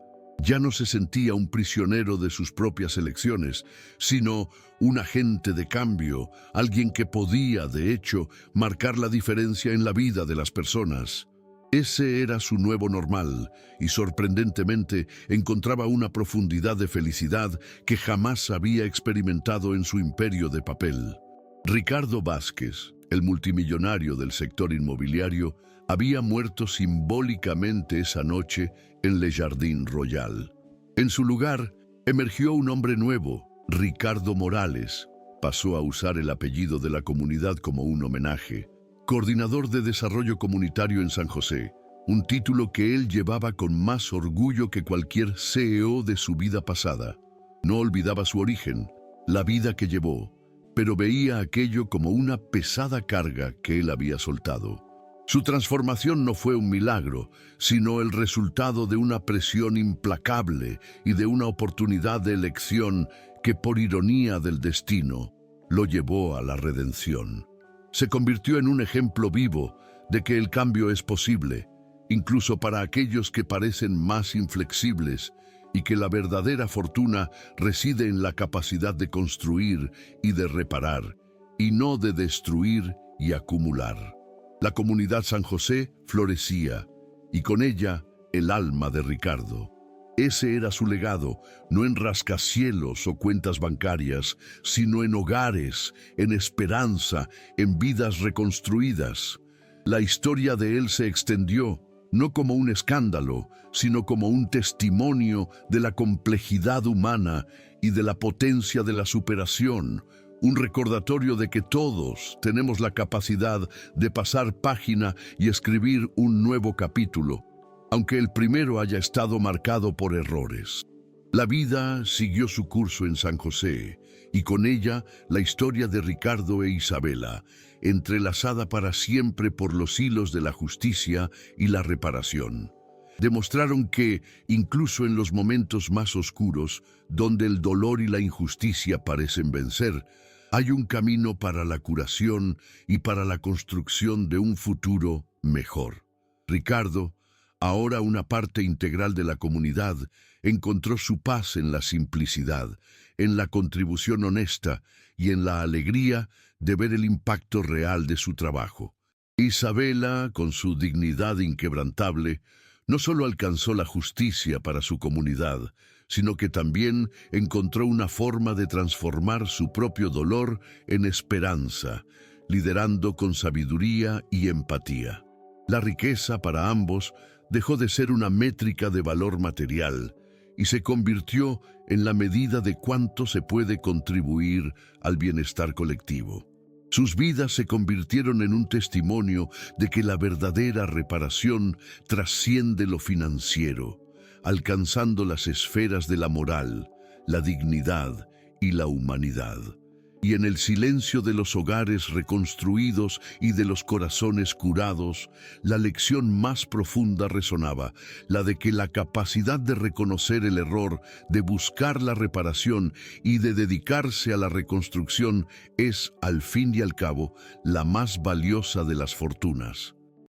Ya no se sentía un prisionero de sus propias elecciones, sino un agente de cambio, alguien que podía, de hecho, marcar la diferencia en la vida de las personas. Ese era su nuevo normal, y sorprendentemente encontraba una profundidad de felicidad que jamás había experimentado en su imperio de papel. Ricardo Vázquez, el multimillonario del sector inmobiliario, había muerto simbólicamente esa noche en Le Jardin Royal. En su lugar, emergió un hombre nuevo, Ricardo Morales. Pasó a usar el apellido de la comunidad como un homenaje. Coordinador de Desarrollo Comunitario en San José, un título que él llevaba con más orgullo que cualquier CEO de su vida pasada. No olvidaba su origen, la vida que llevó, pero veía aquello como una pesada carga que él había soltado. Su transformación no fue un milagro, sino el resultado de una presión implacable y de una oportunidad de elección que, por ironía del destino, lo llevó a la redención. Se convirtió en un ejemplo vivo de que el cambio es posible, incluso para aquellos que parecen más inflexibles, y que la verdadera fortuna reside en la capacidad de construir y de reparar, y no de destruir y acumular. La comunidad San José florecía, y con ella el alma de Ricardo. Ese era su legado, no en rascacielos o cuentas bancarias, sino en hogares, en esperanza, en vidas reconstruidas. La historia de él se extendió, no como un escándalo, sino como un testimonio de la complejidad humana y de la potencia de la superación, un recordatorio de que todos tenemos la capacidad de pasar página y escribir un nuevo capítulo, aunque el primero haya estado marcado por errores. La vida siguió su curso en San José, y con ella la historia de Ricardo e Isabela, entrelazada para siempre por los hilos de la justicia y la reparación. Demostraron que, incluso en los momentos más oscuros, donde el dolor y la injusticia parecen vencer, hay un camino para la curación y para la construcción de un futuro mejor. Ricardo, ahora una parte integral de la comunidad, encontró su paz en la simplicidad, en la contribución honesta y en la alegría de ver el impacto real de su trabajo. Isabela, con su dignidad inquebrantable, no solo alcanzó la justicia para su comunidad, sino que también encontró una forma de transformar su propio dolor en esperanza, liderando con sabiduría y empatía. La riqueza para ambos dejó de ser una métrica de valor material y se convirtió en la medida de cuánto se puede contribuir al bienestar colectivo. Sus vidas se convirtieron en un testimonio de que la verdadera reparación trasciende lo financiero, alcanzando las esferas de la moral, la dignidad y la humanidad. Y en el silencio de los hogares reconstruidos y de los corazones curados, la lección más profunda resonaba, la de que la capacidad de reconocer el error, de buscar la reparación y de dedicarse a la reconstrucción es, al fin y al cabo, la más valiosa de las fortunas.